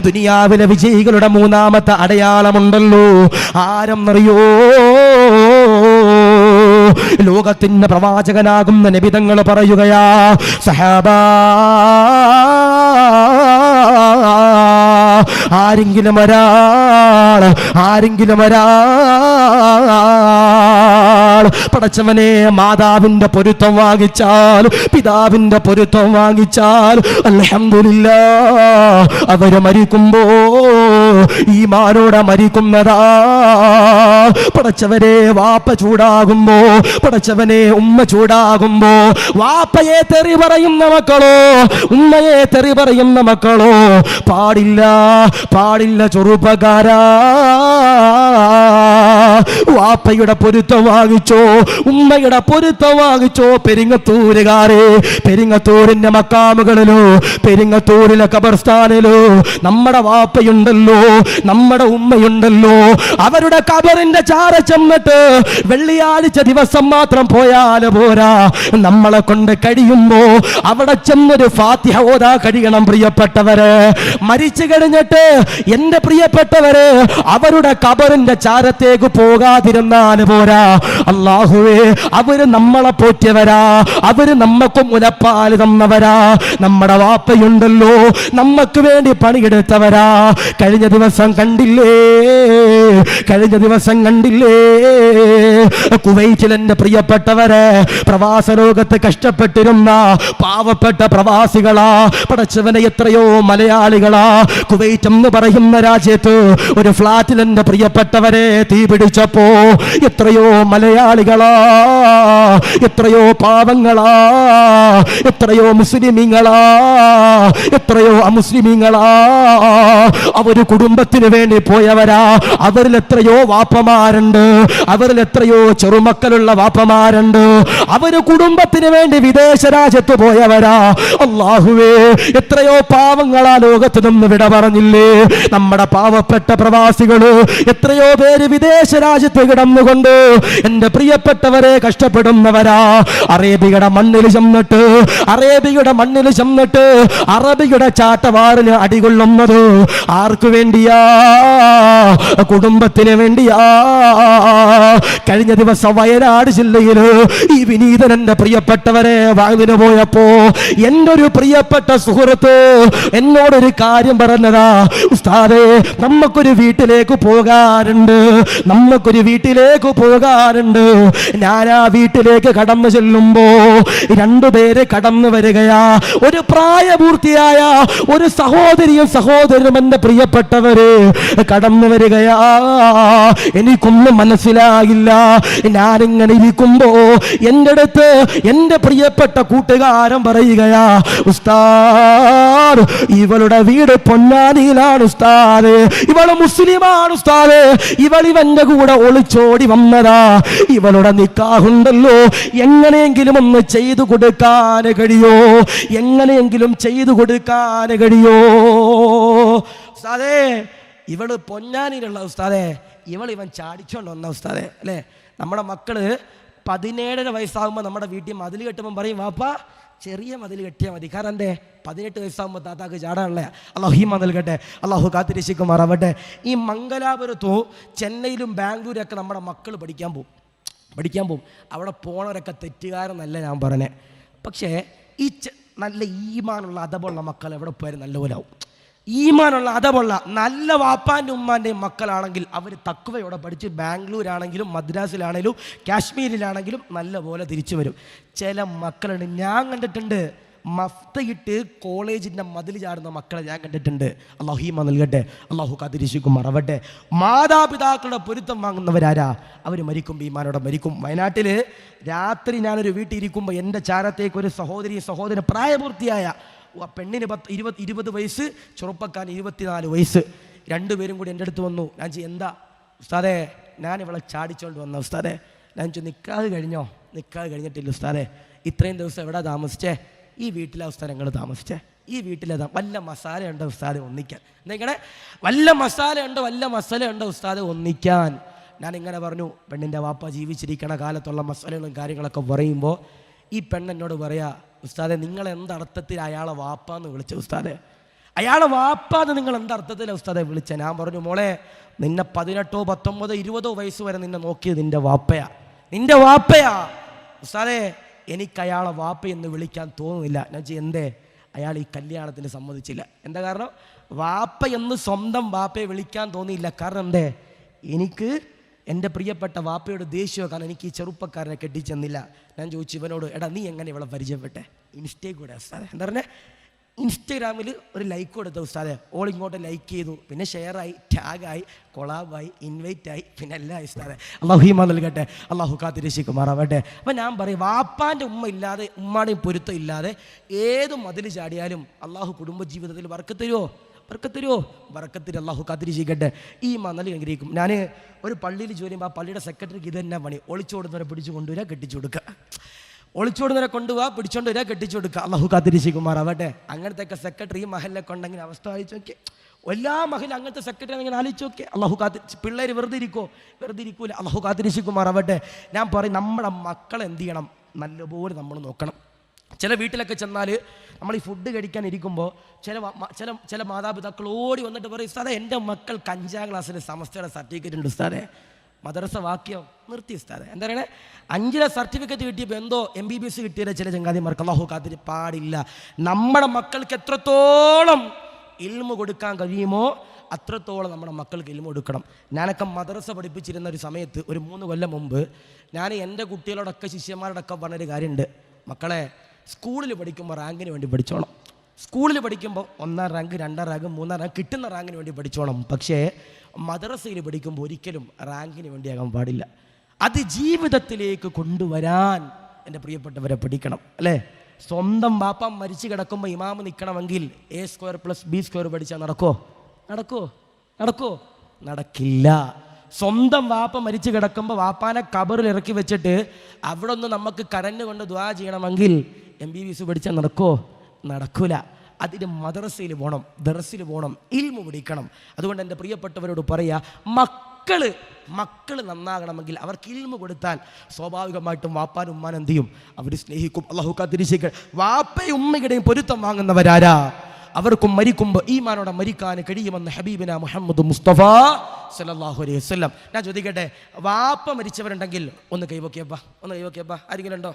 ദുനിയാവിലെ വിജയികളുടെ 3ാമത്തെ അടയാളമുണ്ടല്ലോ, ആരെന്നറിയോ? ലോകത്തിന്റെ പ്രവാചകനാകുന്ന നബി തങ്ങൾ പറയുകയാ, സഹാബാ, ആരെങ്കിലും ഒരാൾ പടച്ചവനെ മാതാവിന്റെ പൊരുത്തം വാങ്ങിച്ചാൽ, പിതാവിന്റെ പൊരുത്തം വാങ്ങിച്ചാൽ, അൽഹംദുലില്ലാഹ് അവര് മരിക്കുമ്പോ ഈമാനോടെ മരിക്കുന്നതാ. പടച്ചവനെ വാപ്പ ചൂടാകുമ്പോ, പടച്ചവനെ ഉമ്മ ചൂടാകുമ്പോ, വാപ്പയെ തെറി പറയുന്ന മക്കളോ, ഉമ്മയെ തെറി പറയുന്ന മക്കളോ പാടില്ല ചെറുപ്പക്കാരാ. വാപ്പയുടെ പൊരുത്തം വാങ്ങിച്ചോ, ഉമ്മയുടെ പൊരുത്തം വാങ്ങിച്ചോ. പെരിങ്ങത്തൂരിന്റെ മക്കാമുകളിലോ, പെരിങ്ങത്തൂരിലെ ഖബർസ്ഥാനിലോ നമ്മുടെ വാപ്പയുണ്ടല്ലോ, നമ്മുടെ ഉമ്മയുണ്ടല്ലോ. അവരുടെ ഖബറിന്റെ ചാര ചെന്നിട്ട് വെള്ളിയാഴ്ച ദിവസം മാത്രം പോയാൽ പോരാ, നമ്മളെ കൊണ്ട് കഴിയുമ്പോ അവിടെ ചെന്നൊരു ഫാത്തിഹ ഓതാ കഴിയണം. പ്രിയപ്പെട്ടവര്, മരിച്ചു കഴിഞ്ഞിട്ട് എന്റെ പ്രിയപ്പെട്ടവര് അവരുടെ ഖബറിന്റെ ചാരത്തേക്ക് പോകാതിരുന്നാൽ പോരാ. അല്ലാഹുവേ, അവര് നമ്മളെ പോറ്റിയവരാ, അവര് നമ്മക്ക് മുലപ്പാല് തന്നവരാ. നമ്മുടെ വാപ്പയുണ്ടല്ലോ, നമ്മക്ക് വേണ്ടി പണിയെടുത്തവരാ. കഴിഞ്ഞ ദിവസം കണ്ടില്ലേ കുവൈറ്റിൽ എന്റെ പ്രിയപ്പെട്ടവരെ, പ്രവാസ ലോകത്ത് കഷ്ടപ്പെട്ടിരുന്ന പാവപ്പെട്ട പ്രവാസികളാ. പടച്ചവനെ, എത്രയോ മലയാളികളാ കുവൈറ്റ് എന്ന് പറയുന്ന രാജ്യത്ത് ഒരു ഫ്ലാറ്റിൽ എന്റെ പ്രിയപ്പെട്ടവരെ തീ പിടിച്ചു. ചിന്തിച്ചപ്പോ എത്രയോ മലയാളികളാ, എത്രയോ പാവങ്ങളാ, എത്രയോ മുസ്ലിമീങ്ങളാ, എത്രയോ അമുസ്ലിമീങ്ങളാ, അവര് കുടുംബത്തിന് വേണ്ടി പോയവരാ. അവരിൽ എത്രയോ വാപ്പമാരുണ്ട്, അവരിൽ എത്രയോ ചെറുമക്കളുള്ള വാപ്പമാരുണ്ട്, അവര് കുടുംബത്തിന് വേണ്ടി വിദേശ രാജ്യത്ത് പോയവരാ. അല്ലാഹുവേ, എത്രയോ പാവങ്ങളാ ലോകത്ത് നിന്ന് വിട പറഞ്ഞില്ലേ. നമ്മുടെ പാവപ്പെട്ട പ്രവാസികള് എത്രയോ പേര് വിദേശ രാജ്യത്ത് കിടന്നുകൊണ്ട് എന്റെ പ്രിയപ്പെട്ടവരെ കഷ്ടപ്പെടുന്നവരാ. അറേബ്യയുടെ മണ്ണിൽ ചെന്നിട്ട്, അറേബ്യയുടെ മണ്ണിൽ ചെന്നിട്ട് അറബിയുടെ ചാട്ടവാറിന് അടികൊള്ളുന്നത് ആർക്കു വേണ്ടിയാ? കുടുംബത്തിന് വേണ്ടിയാ. കഴിഞ്ഞ ദിവസം വയനാട് ജില്ലയില് ഈ വിനീതൻ എന്റെ പ്രിയപ്പെട്ടവരെ വാങ്ങിന് പോയപ്പോ എന്റെ ഒരു പ്രിയപ്പെട്ട സുഹൃത്ത് എന്നോടൊരു കാര്യം പറഞ്ഞതാ. ഉസ്താദേ, നമുക്കൊരു വീട്ടിലേക്ക് പോകാറുണ്ട്, നമുക്കൊരു വീട്ടിലേക്ക് പോകാറുണ്ട്. ഞാൻ ആ വീട്ടിലേക്ക് കടന്നു ചെല്ലുമ്പോ രണ്ടുപേര് കടന്നു വരികയാ. ഒരു പ്രായപൂർത്തിയായ ഒരു സഹോദരിയും സഹോദരനും എന്റെ പ്രിയപ്പെട്ടവര് കടന്നു വരികയാ. എനിക്കൊന്നും മനസ്സിലായില്ല. ഞാനിങ്ങനെ ഇരിക്കുമ്പോ എന്റെ അടുത്ത് എന്റെ പ്രിയപ്പെട്ട കൂട്ടുകാരൻ പറയുകയാ, ഉസ്താദ്, ഇവളുടെ വീട് പൊന്നാനിയിലാണ് ഉസ്താദ്, ഇവള് മുസ്ലിമാണ് ഉസ്താദ്, ഇവളിവന്റെ കൂടെ ഒളിച്ചോടി വന്നതാ, ഇവളുടെ നിക്കാഹുണ്ടല്ലോ, എങ്ങനെയെങ്കിലും ഒന്ന് ചെയ്തു കൊടുക്കാൻ കഴിയോ, എങ്ങനെയെങ്കിലും ചെയ്തു കൊടുക്കാൻ കഴിയോ? ഉസ്താദേ, ഇവള് പൊന്നാനിയിലുള്ള ഉസ്താദേ, ഇവൻ ചാടിച്ചോണ്ട് വന്ന ഉസ്താദേ. അല്ലേ, നമ്മുടെ മക്കള് 17 വയസ്സാകുമ്പോൾ നമ്മുടെ വീട്ടിൽ മതിൽ കെട്ടുമ്പോൾ പറയും, വാപ്പാ ചെറിയ മതിൽ കെട്ടിയാൽ മതി. കാരണം എന്തേ, 18 വയസ്സാകുമ്പോൾ താത്താക്ക് ചാടാനല്ലേ. അള്ളാഹു ഈ മതിൽ കെട്ടെ, അള്ളാഹു കാത്തിരക്ഷിക്കുമാറാവട്ടെ. ഈ മംഗലാപുരത്തോ ചെന്നൈയിലും ബാംഗ്ലൂരൊക്കെ നമ്മുടെ മക്കൾ പഠിക്കാൻ പോകും. അവിടെ പോണവരൊക്കെ തെറ്റുകാരെന്നല്ല ഞാൻ പറഞ്ഞേ. പക്ഷേ ഈ നല്ല ഈമാനുള്ള അതബുള്ള മക്കൾ എവിടെ പോയാലും നല്ലപോലെ ആവും. ഈമാനുള്ള അതബുള്ള നല്ല വാപ്പാൻ്റെ ഉമ്മാൻ്റെയും മക്കളാണെങ്കിൽ അവർ തക്വയോടെ പഠിച്ച് ബാംഗ്ലൂരാണെങ്കിലും മദ്രാസിലാണെങ്കിലും കാശ്മീരിലാണെങ്കിലും നല്ല പോലെ തിരിച്ചു വരും. ചില മക്കളുണ്ട്, ഞാൻ കണ്ടിട്ടുണ്ട്, മഫ്തയിട്ട് കോളേജിൻ്റെ മതിൽ ചാടുന്ന മക്കളെ ഞാൻ കണ്ടിട്ടുണ്ട്. അള്ളാഹു ഈമാൻ നൽകട്ടെ, അള്ളാഹു കാത്തിരക്ഷിക്കുമാറാവട്ടെ. മാതാപിതാക്കളുടെ പൊരുത്തം വാങ്ങുന്നവരാരാ? അവർ മരിക്കുമ്പോൾ ഈമാനോടെ മരിക്കും. വയനാട്ടിൽ രാത്രി ഞാനൊരു വീട്ടിൽ ഇരിക്കുമ്പോൾ എൻ്റെ ചാരത്തേക്ക് ഒരു സഹോദരൻ പ്രായപൂർത്തിയായ പെണ്ണിന് 20 വയസ്സ്, ചെറുപ്പക്കാരൻ 24 വയസ്സ്, രണ്ടുപേരും കൂടി എൻ്റെ അടുത്ത് വന്നു. ഞാൻ എന്താ ഉസ്താദേ, ഞാൻ ഇവളെ ചാടിച്ചോണ്ട് വന്ന ഉസ്താദേ. ഞാൻ നിക്കാഹ് കഴിഞ്ഞോ? നിക്കാഹ് കഴിഞ്ഞിട്ടില്ല ഉസ്താദേ. ഇത്രയും ദിവസം എവിടെ താമസിച്ചേ? ഈ വീട്ടിലെ ഉസ്താദ് ഞങ്ങൾ താമസിച്ചേ, ഈ വീട്ടിലെ വല്ല മസാല ഉണ്ടോ ഉസ്താദ് ഒന്നിക്കാൻ? എന്തെങ്ങനെ വല്ല മസാല ഉണ്ടോ ഉസ്താദ് ഒന്നിക്കാൻ? ഞാനിങ്ങനെ പറഞ്ഞു. പെണ്ണിൻ്റെ വാപ്പ ജീവിച്ചിരിക്കണ കാലത്തുള്ള മസാലകളും കാര്യങ്ങളൊക്കെ പറയുമ്പോൾ ഈ പെണ്ണെന്നോട് പറയാ, ഉസ്താദെ നിങ്ങൾ എന്തർത്ഥത്തിൽ അയാളെ വാപ്പാന്ന് വിളിച്ച ഉസ്താദെ? അയാളെ വാപ്പാന്ന് നിങ്ങൾ എന്തർത്ഥത്തിലാണ് ഉസ്താദെ വിളിച്ച? ഞാൻ പറഞ്ഞു, മോളെ, നിന്നെ 18, 19, 20 വയസ്സ് വരെ നിന്നെ നോക്കിയത് നിന്റെ വാപ്പയാ ഉസ്താദെ. എനിക്ക് അയാളെ വാപ്പയെന്ന് വിളിക്കാൻ തോന്നുന്നില്ല. ഞാൻ എന്തേ? അയാൾ ഈ കല്യാണത്തിന് സമ്മതിച്ചില്ല. എന്താ കാരണം? വാപ്പ എന്ന് സ്വന്തം വാപ്പയെ വിളിക്കാൻ തോന്നിയില്ല. കാരണം എന്തേ? എനിക്ക് എൻ്റെ പ്രിയപ്പെട്ട വാപ്പയോട് ദേഷ്യമോ, കാരണം എനിക്ക് ഈ ചെറുപ്പക്കാരനെ കെട്ടിച്ചെന്നില്ല. ഞാൻ ചോദിച്ചു ഇവനോട്, എടാ നീ എങ്ങനെ ഇവളെ പരിചയപ്പെട്ടെ? ഇൻസ്റ്റയിൽ കൂടെ ഉസ്താദെ. എന്താ പറഞ്ഞേ? ഇൻസ്റ്റഗ്രാമിൽ ഒരു ലൈക്ക് കൊടുത്ത ഉസ്താദെ. ഓൾ ഇങ്ങോട്ട് ലൈക്ക് ചെയ്തു, പിന്നെ ഷെയറായി, ടാഗായി, കൊളാബായി, ഇൻവൈറ്റായി, പിന്നെ എല്ലാം ഉസ്താദെ. അള്ളാഹു ഈമാൻ നൽകട്ടെ, അള്ളാഹു കാത്തിരക്ഷിക്കുമാറാവട്ടെ. അപ്പം ഞാൻ പറയും, വാപ്പാൻ്റെ ഉമ്മ ഇല്ലാതെ, ഉമ്മാടെയും പൊരുത്തം ഇല്ലാതെ ഏത് മതിൽ ചാടിയാലും അള്ളാഹു കുടുംബജീവിതത്തിൽ ബർക്കത്തിന് അള്ളാഹു കാത്തിരക്ഷിക്കട്ടെ. ഈ മണൽ അനുഗ്രഹിക്കും. ഞാൻ ഒരു പള്ളിയിൽ ജോലി ചെയ്യുമ്പോൾ ആ പള്ളിയുടെ സെക്രട്ടറിക്ക് ഇത് തന്നെ പണി. ഒളിച്ചോടുന്നവരെ പിടിച്ചു കൊണ്ടുവരിക, കെട്ടിച്ചു കൊടുക്കുക. ഒളിച്ചോടുന്നവരെ കൊണ്ടുപോവുക, പിടിച്ചോണ്ട് വരിക, കെട്ടിച്ചു കൊടുക്കുക. അള്ളാഹു കാത്തിരക്ഷിക്കുമാറാവട്ടെ. അങ്ങനത്തെ സെക്രട്ടറി ഈ മഹലിലൊക്കെ ഉണ്ടെങ്കിൽ അവസ്ഥ ആലോചിച്ച് നോക്കിയേ. എല്ലാ മഹലും അങ്ങനത്തെ സെക്രട്ടറി അങ്ങനെ ആലോചിച്ച് നോക്കിയേ. അള്ളാഹു പിള്ളേർ വെറുതെ ഇരിക്കൂല. അള്ളാഹു കാത്തിരക്ഷിക്കുമാറാവട്ടെ. ഞാൻ പറയും, നമ്മുടെ മക്കളെ എന്ത് ചെയ്യണം? നല്ലപോലെ നമ്മൾ നോക്കണം. ചില വീട്ടിലൊക്കെ ചെന്നാൽ നമ്മൾ ഈ ഫുഡ് കഴിക്കാൻ ഇരിക്കുമ്പോൾ ചില മാതാപിതാക്കൾ ഓടി വന്നിട്ട് പറയും, ഉസ്താദേ എൻ്റെ മക്കൾ 5ാം ക്ലാസ്സിൽ സമസ്തയുടെ സർട്ടിഫിക്കറ്റ് ഉണ്ട് ഉസ്താദേ. മദ്രസ വാക്യം നിർത്തി ഉസ്താദേ. എന്താ പറയണേ? 5ലെ സർട്ടിഫിക്കറ്റ് കിട്ടിയപ്പോൾ എന്തോ MBBS കിട്ടിയത് ചില ചങ്ങാതിമാർക്ക്. അല്ലാഹു കാത്തിരി പാടില്ല. നമ്മുടെ മക്കൾക്ക് എത്രത്തോളം ഇൽമു കൊടുക്കാൻ കഴിയുമോ അത്രത്തോളം നമ്മുടെ മക്കൾക്ക് ഇൽമു കൊടുക്കണം. ഞാനൊക്കെ മദ്രസ പഠിപ്പിച്ചിരുന്ന ഒരു സമയത്ത്, ഒരു 3 കൊല്ലം മുമ്പ്, ഞാൻ എൻ്റെ കുട്ടികളോടൊക്കെ ശിഷ്യന്മാരോടൊക്കെ പറഞ്ഞൊരു കാര്യമുണ്ട്. മക്കളെ, സ്കൂളിൽ പഠിക്കുമ്പോൾ റാങ്കിന് വേണ്ടി പഠിച്ചോണം. സ്കൂളിൽ പഠിക്കുമ്പോൾ 1ാം റാങ്ക് 2ാം റാങ്ക് 3ാം റാങ്ക് കിട്ടുന്ന റാങ്കിന് വേണ്ടി പഠിച്ചോണം. പക്ഷേ മദ്രസയിൽ പഠിക്കുമ്പോൾ ഒരിക്കലും റാങ്കിന് വേണ്ടിയാകാൻ പാടില്ല. അത് ജീവിതത്തിലേക്ക് കൊണ്ടുവരാൻ എൻ്റെ പ്രിയപ്പെട്ടവരെ പഠിക്കണം, അല്ലേ? സ്വന്തം ബാപ്പ മരിച്ചു കിടക്കുമ്പോൾ ഇമാമ് നിൽക്കണമെങ്കിൽ A² + B² പഠിച്ചാൽ നടക്കോ? നടക്കില്ല. സ്വന്തം വാപ്പ മരിച്ചു കിടക്കുമ്പോൾ വാപ്പാനെ ഖബറിൽ ഇറക്കി വെച്ചിട്ട് അവിടെ ഒന്ന് നമുക്ക് കരഞ്ഞുകൊണ്ട് ദുആ ചെയ്യണമെങ്കിൽ MBBS പഠിച്ചാൽ നടക്കൂല. അതിന് മദ്രസയിൽ പോകണം, ദർസിൽ പോകണം, ഇൽമു പഠിക്കണം. അതുകൊണ്ട് എൻ്റെ പ്രിയപ്പെട്ടവരോട് പറയാ, മക്കൾ നന്നാകണമെങ്കിൽ അവർക്ക് ഇൽമു കൊടുത്താൽ സ്വാഭാവികമായിട്ടും വാപ്പാനും ഉമ്മാനും എന്ത് ചെയ്യും? അവർ സ്നേഹിക്കും. അല്ലാഹു കാത്തിരിക്കുക. വാപ്പയും ഉമ്മയുടെയും പൊരുത്തം വാങ്ങുന്നവരാരാ? അവർക്കും മരിക്കുമ്പോൾ ഈമാനോടെ മരിക്കാൻ കഴിയുമെന്ന് ഹബീബിന മുഹമ്മദ് മുസ്തഫ സല്ലല്ലാഹു അലൈഹി വസല്ലം. ഞാൻ ചോദിക്കട്ടെ, വാപ്പ മരിച്ചവരുണ്ടെങ്കിൽ ഒന്ന് കൈവക്കിയപ്പാ. ആരെങ്കിലും ഉണ്ടോ?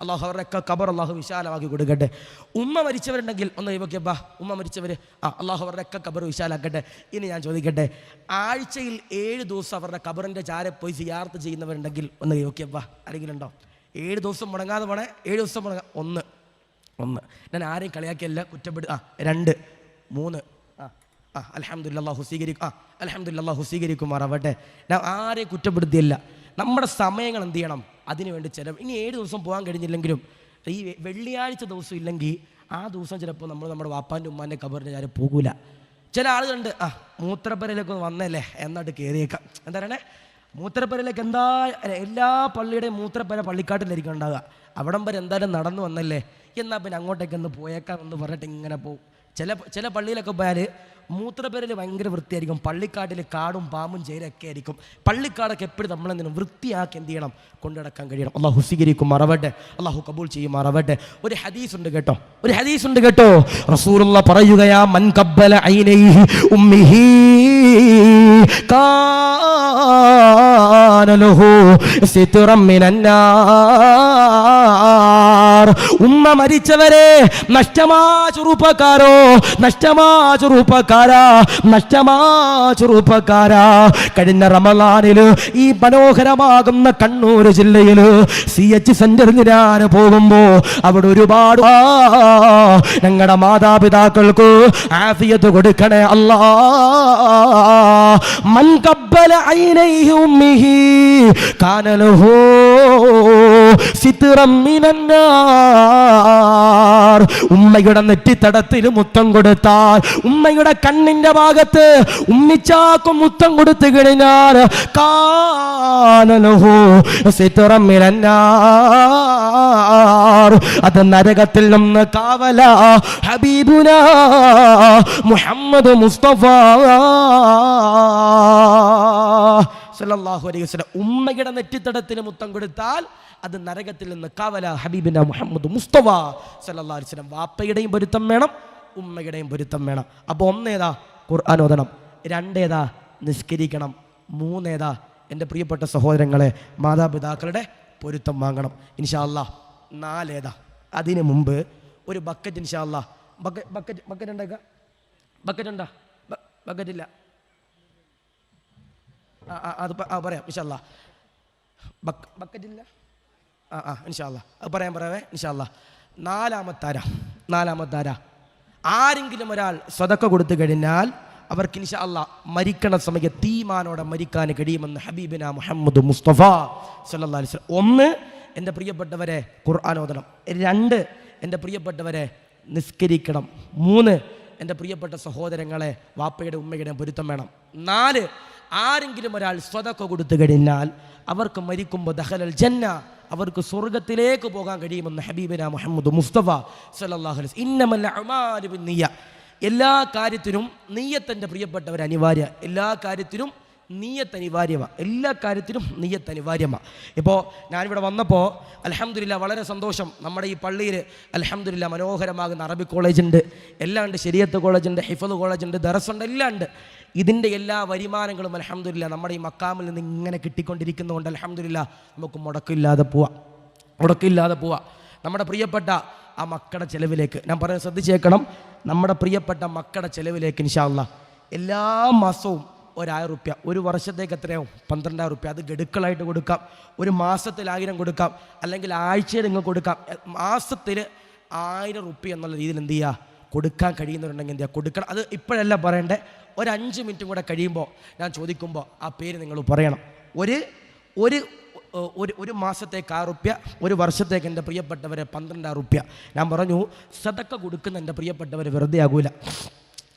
അള്ളാഹു അവരുടെ ഖബർ അള്ളാഹു വിശാലമാക്കി കൊടുക്കട്ടെ. ഉമ്മ മരിച്ചവരുണ്ടെങ്കിൽ ഒന്ന് കൈവക്കിയപ്പാ. ഉമ്മ മരിച്ചവർ അള്ളാഹു അവരുടെ ഖബർ വിശാലാക്കട്ടെ. ഇനി ഞാൻ ചോദിക്കട്ടെ, ആഴ്ചയിൽ 7 ദിവസം അവരുടെ ഖബറിൻ്റെ ചാരെ പോയി സിയാറത്ത് ചെയ്യുന്നവരുണ്ടെങ്കിൽ ഒന്ന് കൈവക്കിയപ്പാ. ആരെങ്കിലും ഉണ്ടോ? 7 ദിവസം മുടങ്ങാതെ പോണേ. 7 ദിവസം മുടങ്ങാ. ഒന്ന് ഞാൻ ആരെയും കളിയാക്കിയല്ല, കുറ്റപ്പെടുക. 2 3 അൽഹംദുലില്ലാഹ് അൽഹംദുലില്ലാഹ് സ്വീകരിക്കുമാറാവട്ടെ. ഞാൻ ആരെയും കുറ്റപ്പെടുത്തിയല്ല. നമ്മുടെ സമയങ്ങൾ എന്ത് ചെയ്യണം? അതിനുവേണ്ടി ചിലവ്. ഇനി 7 ദിവസം പോകാൻ കഴിഞ്ഞില്ലെങ്കിലും ഈ വെള്ളിയാഴ്ച ദിവസം ഇല്ലെങ്കിൽ ആ ദിവസം ചിലപ്പോൾ നമ്മൾ നമ്മുടെ വാപ്പാൻ്റെ ഉമ്മാൻ്റെ ഖബറിൻ്റെ ചാരെ പോകൂല. ചില ആളുകളുണ്ട്, മൂത്രപ്പരയിലേക്ക് വന്നല്ലേ എന്നിട്ട് കയറിയേക്കാം. എന്താ പറയണേ? മൂത്രപ്പരയിലേക്ക് എല്ലാ പള്ളിയുടെയും മൂത്രപ്പര പള്ളിക്കാട്ടിലായിരിക്കും ഉണ്ടാകുക. അവിടം വരെ എന്തായാലും നടന്നു വന്നല്ലേ, എന്നാൽ പിന്നെ അങ്ങോട്ടേക്ക് ഒന്ന് പോയേക്കാം എന്ന് പറഞ്ഞിട്ട് ഇങ്ങനെ പോകും. ചില പള്ളിയിലൊക്കെ പോയാൽ മൂത്രപ്പരയിൽ ഭയങ്കര വൃത്തിയായിരിക്കും. പള്ളിക്കാട്ടിൽ കാടും പാമ്പും ചേരൊക്കെ ആയിരിക്കും. പള്ളിക്കാടൊക്കെ എപ്പോഴും നമ്മളെന്തിനും വൃത്തിയാക്കി എന്ത് ചെയ്യണം? കൊണ്ടുനടക്കാൻ കഴിയണം. അള്ളാഹു സ്വീകരിക്കും മാറാവട്ടെ, അള്ളാഹു കബൂൽ ചെയ്യുമാറാവട്ടെ. ഒരു ഹദീസ് ഉണ്ട് കേട്ടോ. റസൂലുള്ളാഹി പറയുകയാ, മൻ ഖബ്ബല ഐനൈഹി ഉമ്മിഹി കാന ലഹു സിത്റൻ മിനന്നാർ. ഉമ്മ മരിച്ചവരെ നഷ്ടമാ ചെറുപ്പക്കാരാ, കഴിഞ്ഞ റമളാനില് ഈ മനോഹരമാകുന്ന കണ്ണൂർ ജില്ലയില് CH സെന്ററിൽ ഞാൻ പോകുമ്പോ അവിടെ ഒരുപാട് ഞങ്ങളുടെ മാതാപിതാക്കൾക്ക് ആഫിയത്ത് കൊടുക്കണേ അല്ലാ. മൻ ഖബ്ബല ഐനൈഹി ഉമ്മിഹി കാന ലഹു സിത്റൻ മിനന്നാർ. ഉമ്മയുടെ നെറ്റിത്തടത്തിൽ മുത്തം കൊടുത്താൽ, ഉമ്മയുടെ കണ്ണിന്റെ ഭാഗത്ത് ഉമ്മിച്ചാക്കും മുത്തം കൊടുത്തു കഴിഞ്ഞാൽ കാന ലഹു സിത്റൻ മിനന്നാർ. അത് നരകത്തിൽ നിന്ന് കാവല. ഹബീബുനാ മുഹമ്മദ് മുസ്തഫ സല്ലല്ലാഹു അലൈഹി വസല്ലം ഉമ്മയുടെ നെറ്റിത്തടത്തിന് മുത്തം കൊടുത്താൽ അത് നരകത്തിൽ നിന്ന് കാവല. ഹബീബിന മുഹമ്മദ് മുസ്തഫ സല്ലല്ലാഹു അലൈഹി വസല്ലം. വാപ്പയുടെയും പൊരുത്തം വേണം, ഉമ്മയുടെയും പൊരുത്തം വേണം. അപ്പോൾ 1 ഖുർആൻ ഓതണം, 2 നിസ്കരിക്കണം, 3 എൻ്റെ പ്രിയപ്പെട്ട സഹോദരങ്ങളെ മാതാപിതാക്കളുടെ പൊരുത്തം വാങ്ങണം. ഇൻഷാ അല്ലാഹ് 4 അതിന് മുമ്പ് ഒരു ബക്കറ്റ് ഇൻഷാ അല്ലാഹ് ബക്കറ്റ് ഉണ്ടാക്കുക. ബക്കറ്റില്ല. അത് പറയാം ഇൻഷാ അല്ലാഹ്. ബക്കറ്റില്ല. ഇൻഷാ അല്ലാഹ് അത് പറയാവേ ഇൻഷാ അല്ലാഹ്. 4 ആരെങ്കിലും ഒരാൾ സദഖ കൊടുത്തു കഴിഞ്ഞാൽ അവർക്ക് ഇൻഷാ അല്ലാഹ് മരിക്കണ സമയത്ത് തീമാനോടെ മരിക്കാൻ കഴിയുമെന്ന് ഹബീബിന മുഹമ്മദ് മുസ്തഫ സല്ലല്ലാഹു അലൈഹി വസല്ലം. 1 എൻ്റെ പ്രിയപ്പെട്ടവരെ ഖുർആൻ ഓതണം, 2 എൻ്റെ പ്രിയപ്പെട്ടവരെ നിസ്കരിക്കണം, 3 എൻ്റെ പ്രിയപ്പെട്ട സഹോദരങ്ങളെ വാപ്പയുടെ ഉമ്മയുടെ പൊരുത്തം വേണം, 4 ആരെങ്കിലും ഒരാൾ സ്വതക്ക കൊടുത്തു കഴിഞ്ഞാൽ അവർക്ക് മരിക്കുമ്പോൾ ദഖലൽ ജന്ന, അവർക്ക് സ്വർഗത്തിലേക്ക് പോകാൻ കഴിയുമെന്ന് ഹബീബിന മുഹമ്മദ് മുസ്തഫ സല്ലല്ലാഹു അലൈഹി വസല്ലം. ഇന്നമൽ അഅ്മാലു ബിന്നിയ്യ. എല്ലാ കാര്യത്തിനും നീയത്തിൻ്റെ പ്രിയപ്പെട്ടവർ അനിവാര്യ. എല്ലാ കാര്യത്തിനും നീയത്ത് അനിവാര്യമാണ്. ഇപ്പോൾ ഞാനിവിടെ വന്നപ്പോൾ അൽഹംദുലില്ലാ വളരെ സന്തോഷം. നമ്മുടെ ഈ പള്ളിയിൽ അൽഹംദുലില്ലാ മനോഹരമാകുന്ന അറബിക് കോളേജുണ്ട്, എല്ലാം ഉണ്ട്, ശരിയത്ത് കോളേജുണ്ട്, ഹിഫ്ള് കോളേജുണ്ട്, ദറസുണ്ട്, എല്ലാം ഉണ്ട്. ഇതിൻ്റെ എല്ലാ വരുമാനങ്ങളും അൽഹംദുലില്ലാ നമ്മുടെ ഈ മക്കാമിൽ നിന്ന് ഇങ്ങനെ കിട്ടിക്കൊണ്ടിരിക്കുന്നതുകൊണ്ട് അൽഹംദുലില്ലാ നമുക്ക് മുടക്കില്ലാതെ പോവാം. നമ്മുടെ പ്രിയപ്പെട്ട ആ മക്കളുടെ ചെലവിലേക്ക് ഞാൻ പറയുന്നത് ശ്രദ്ധിച്ചേക്കണം. നമ്മുടെ പ്രിയപ്പെട്ട മക്കളുടെ ചെലവിലേക്ക് ഇൻഷാ അല്ലാഹ് എല്ലാ മാസവും 1000 റുപ്യ, ഒരു വർഷത്തേക്ക് എത്രയാവും? 12,000 റുപ്യ. അത് ഗഡുക്കളായിട്ട് കൊടുക്കാം, ഒരു മാസത്തിൽ 1000 കൊടുക്കാം, അല്ലെങ്കിൽ ആഴ്ചയിൽ നിങ്ങൾ കൊടുക്കാം. മാസത്തിൽ 1000 റുപ്യ എന്നുള്ള രീതിയിൽ എന്ത് ചെയ്യുക? കൊടുക്കാൻ കഴിയുന്നവരുണ്ടെങ്കിൽ എന്താ കൊടുക്കണം. അത് ഇപ്പോഴല്ല പറയണ്ടേ, ഒരു 5 മിനിറ്റും കൂടെ കഴിയുമ്പോൾ ഞാൻ ചോദിക്കുമ്പോൾ ആ പേര് നിങ്ങൾ പറയണം. ഒരു ഒരു ഒരു മാസത്തേക്ക് 6 റുപ്യ, ഒരു വർഷത്തേക്ക് എൻ്റെ പ്രിയപ്പെട്ടവരെ 12 റുപ്യ. ഞാൻ പറഞ്ഞു സദക്ക കൊടുക്കുന്ന എൻ്റെ പ്രിയപ്പെട്ടവർ വെറുതെ ആകൂല.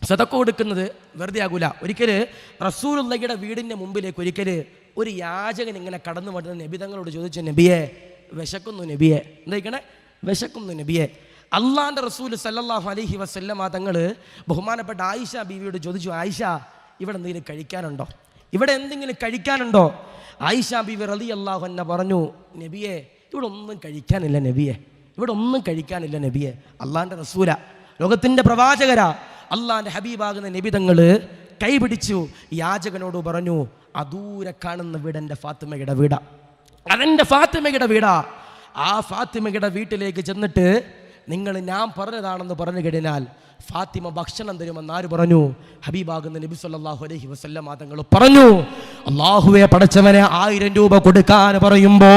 സദക്ക കൊടുക്കുന്നത് വെറുതെ ആകൂല. ഒരിക്കൽ റസൂലുള്ളാഹിയുടെ വീടിൻ്റെ മുമ്പിലേക്ക് ഒരു യാചകൻ ഇങ്ങനെ കടന്നു വരുന്ന നബി തങ്ങളോട് ചോദിച്ചു, നബിയെ വിശക്കുന്നു നബിയെ, എന്തായിക്കണേ വിശക്കുന്നു നബിയെ. അള്ളാൻ്റെ റസൂൽ സല്ലല്ലാഹു അലൈഹി വസല്ലമ തങ്ങൾ ബഹുമാനപ്പെട്ട ആയിഷ ബീവിയോട് ചോദിച്ചു, ആയിഷ ഇവിടെ എന്തെങ്കിലും കഴിക്കാനുണ്ടോ, ഇവിടെ എന്തെങ്കിലും കഴിക്കാനുണ്ടോ? ആയിഷ ബീവി റളിയല്ലാഹു അൻഹ പറഞ്ഞു, നബിയെ ഇവിടെ ഒന്നും കഴിക്കാനില്ല നബിയെ, ഇവിടെ ഒന്നും കഴിക്കാനില്ല നബിയെ. അള്ളാൻ്റെ റസൂല, ലോകത്തിൻ്റെ പ്രവാചകരാ, അള്ളാൻ്റെ ഹബീബാകുന്ന നബി തങ്ങൾ കൈപിടിച്ചു യാചകനോട് പറഞ്ഞു, അദൂരെ കാണുന്ന വീട് എൻ്റെ ഫാത്തിമയുടെ വീടാ, അതെൻ്റെ ഫാത്തിമയുടെ വീടാ. ആ ഫാത്തിമയുടെ വീട്ടിലേക്ക് ചെന്നിട്ട് നിങ്ങൾ ഞാൻ പറഞ്ഞതാണെന്ന് പറഞ്ഞു കഴിഞ്ഞാൽ ഫാത്തിമ ഭക്ഷണം തരുമെന്ന് ആര് പറഞ്ഞു? ഹബീബാകുന്ന നബി സല്ലല്ലാഹു അലൈഹി വസല്ലം തങ്ങൾ പറഞ്ഞു. അല്ലാഹുവേ പടച്ചവനെ 1000 രൂപ കൊടുക്കാൻ പറയുമ്പോ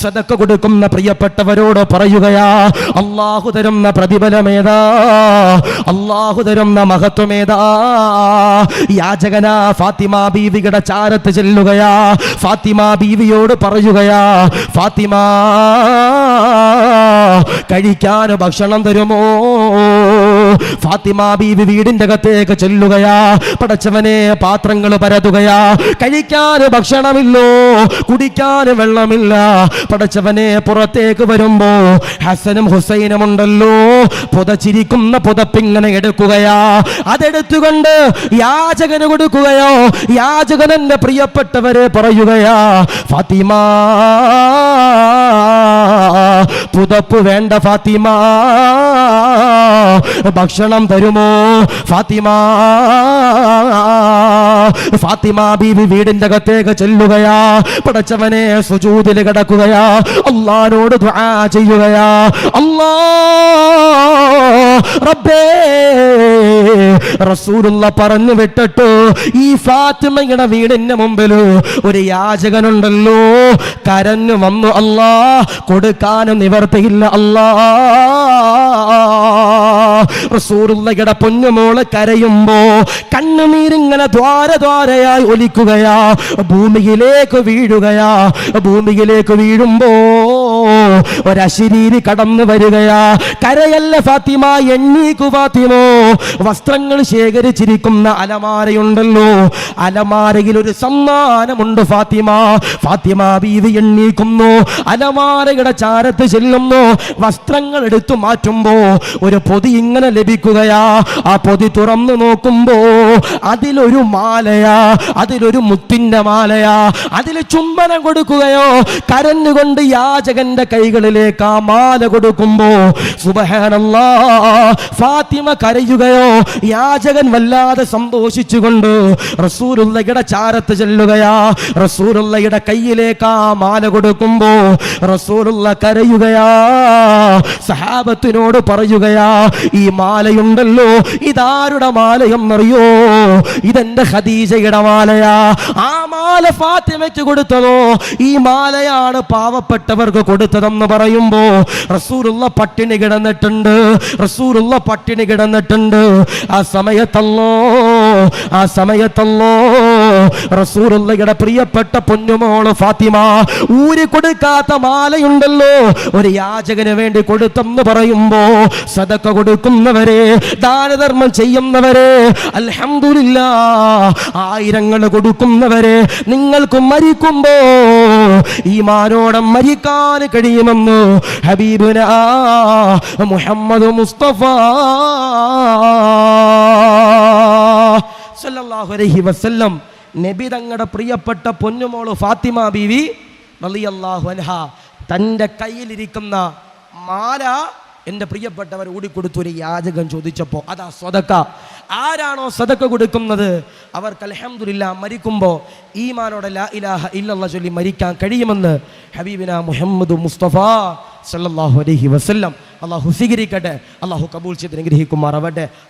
സദക്ക കൊടുക്കുന്ന പ്രിയപ്പെട്ടവരോട് പറയുകയാ, അല്ലാഹു തരുന്ന പ്രതിഫലമേതാ, അല്ലാഹു തരുന്ന മഹത്വമേതാ. യാചകന ഫാത്തിമ ബീവിയുടെ ചാരത്ത് ചെല്ലുകയാ, ഫാത്തിമ ബീവിയോട് പറയുകയാ, ഫാത്തിമ കഴിക്കാൻ ഭക്ഷണം തരുമോ? ഫാത്തിമ ബീവി വീടിന്റെ അകത്തേക്ക് ചെല്ലുകയാ, പടച്ചവനെ പാത്രങ്ങൾ പരതുകയാ, കഴിക്കാൻ ഭക്ഷണമില്ലോ, കുടിക്കാൻ വെള്ളമില്ല. പടച്ചവനെ പുറത്തേക്ക് വരുമ്പോ ഹസനും ഹുസൈനും ഉണ്ടല്ലോ, പുതച്ചിരിക്കുന്ന പുതപ്പിങ്ങനെ എടുക്കുകയാ, അതെടുത്തുകൊണ്ട് യാചകന് കൊടുക്കുകയോ. യാചകൻ എന്റെ പ്രിയപ്പെട്ടവരെ പറയുകയാ, ഫാത്തിമ പുതപ്പ് വേണ്ട ഫാത്തിമ, ഭക്ഷണം തരുമോ ഫാത്തിമ? ഫാത്തിമ ബീവി വീടിന്റെ അകത്തേക്ക് ചെല്ലുകയാ, പടച്ചവനെ സുജൂദിൽ കിടക്കുകയാ, അല്ലാഹുവോട് ദുആ ചെയ്യുകയാ, അല്ലാ റബ്ബേ റസൂലുള്ള പറഞ്ഞു വിട്ടിട്ടു, ഈ ഫാത്തിമയുടെ വീടിന്റെ മുമ്പിൽ ഒരു യാചകനുണ്ടല്ലോ, കരഞ്ഞു വന്നു, അല്ലാ കൊടുക്കാനും നിവർത്തിയില്ല അല്ലാ. റസൂലുള്ളാഹിയുടെ പൊന്നുമോള് കരയുമ്പോ കണ്ണുനീരിങ്ങനെ ദ്വാരയായി ഒലിക്കുകയാ, ഭൂമിയിലേക്ക് വീഴുകയാ. ഭൂമിയിലേക്ക് വീഴുമ്പോ ഒരശരീരി കടന്നു വരികയാ. കരയല്ല ഫാത്തിമ, എണ്ണീക്കു ഫാത്തിമോ. വസ്ത്രങ്ങൾ ശേഖരിച്ചിരിക്കുന്ന അലമാരയുണ്ടല്ലോ, അലമാരയിൽ ഒരു സമ്മാനമുണ്ട് ഫാത്തിമ. ഫാത്തിമ ബീവി എണ്ണീക്കുന്നു, അലമാരയുടെ ചാരത്ത് ചെല്ലുന്നു, വസ്ത്രങ്ങൾ എടുത്തു മാറ്റുമ്പോ ഒരു പൊതി ഇങ്ങനെ ലഭിക്കുകയാ. ആ പൊതി തുറന്നു നോക്കുമ്പോ അതിലൊരു മാലയാ, അതിലൊരു മുത്തിന്റെ മാലയാ. അതിൽ ചുംബനം കൊടുക്കുകയോ, കരഞ്ഞുകൊണ്ട് യാചകന്റെ കൈകളിലേക്ക് ആ മാല കൊടുക്കുമ്പോ സുബ്ഹാനല്ലാഹ് ഫാത്തിമ കരയുകയോ, യാചകൻ വല്ലാതെ സന്തോഷിച്ചുകൊണ്ട് റസൂലുള്ളാഹിയുടെ ചാരത്ത് ചെല്ലുകയാ. റസൂലുള്ളാഹിയുടെ കയ്യിലേക്ക് ആ മാല കൊടുക്കുമ്പോ റസൂലുള്ളാഹി കരയുകയാ, സഹാബത്തിനോട് പറയുകയാ, ഈ മാലയുണ്ടല്ലോ ഇതാരുടെ മാലയെന്നറിയോ? ഇതെന്റെ ഖദീജയുടെ മാലയാ. ആ മാല ഫാത്തിമയ്ക്ക് കൊടുത്തതോ? ഈ മാലയാണ് പാവപ്പെട്ടവർക്ക് കൊടുത്തതെന്ന് പറയുമ്പോ റസൂലുള്ളാഹി പട്ടിണി കിടന്നിട്ടുണ്ട്, റസൂലുള്ളാഹി പട്ടിണി കിടന്നിട്ടുണ്ട്. ആ സമയത്തല്ലോ റസൂലുള്ളാഹിയുടെ പ്രിയപ്പെട്ട പൊന്നുമോള് ഫാത്തിമ ഊരി കൊടുക്കാത്ത മാലയുണ്ടല്ലോ, ഒരു യാചകന് വേണ്ടി കൊടുത്തെന്ന് പറയുമ്പോ സദക്ക കൊടുക്കുന്നവരെ, ദാനധർമ്മം ചെയ്യുന്നവരെ, അൽഹംദുലില്ലാഹ് ആയിരങ്ങൾ കൊടുക്കുന്നവരെ, നിങ്ങൾക്ക് മരിക്കുമ്പോ ഈമാനോടെ മരിക്കാൻ കഴിയുമെന്ന് ഹബീബുനാ മുഹമ്മദ് മുസ്തഫ സല്ലല്ലാഹു അലൈഹി വസല്ലം നബി തങ്ങളുടെ പ്രിയപ്പെട്ട പൊന്നുമോള് ഫാത്തിമ ബീവി റളിയല്ലാഹു അൻഹാ തൻ്റെ കയ്യിലിരിക്കുന്ന മാല എൻ്റെ പ്രിയപ്പെട്ടവർ ഓടിക്കൊടുത്തു. ഒരു യാചകൻ ചോദിച്ചപ്പോൾ അതാ സദക്ക. ആരാണോ സദക്ക കൊടുക്കുന്നത് അവർക്ക് അൽഹംദുലില്ലാഹ് മരിക്കുമ്പോൾ ഈമാനോടെ ലാ ഇലാഹ ഇല്ലല്ലാഹ് ചൊല്ലി മരിക്കാൻ കഴിയുമെന്ന് ഹബീബിന മുഹമ്മദ് മുസ്തഫ സല്ലല്ലാഹു അലൈഹി വസല്ലം. അല്ലാഹു സ്വീകരിക്കട്ടെ, അല്ലാഹു കബൂൽ ചെയ്ത് അനുഗ്രഹിക്കുമാറാവട്ടെ.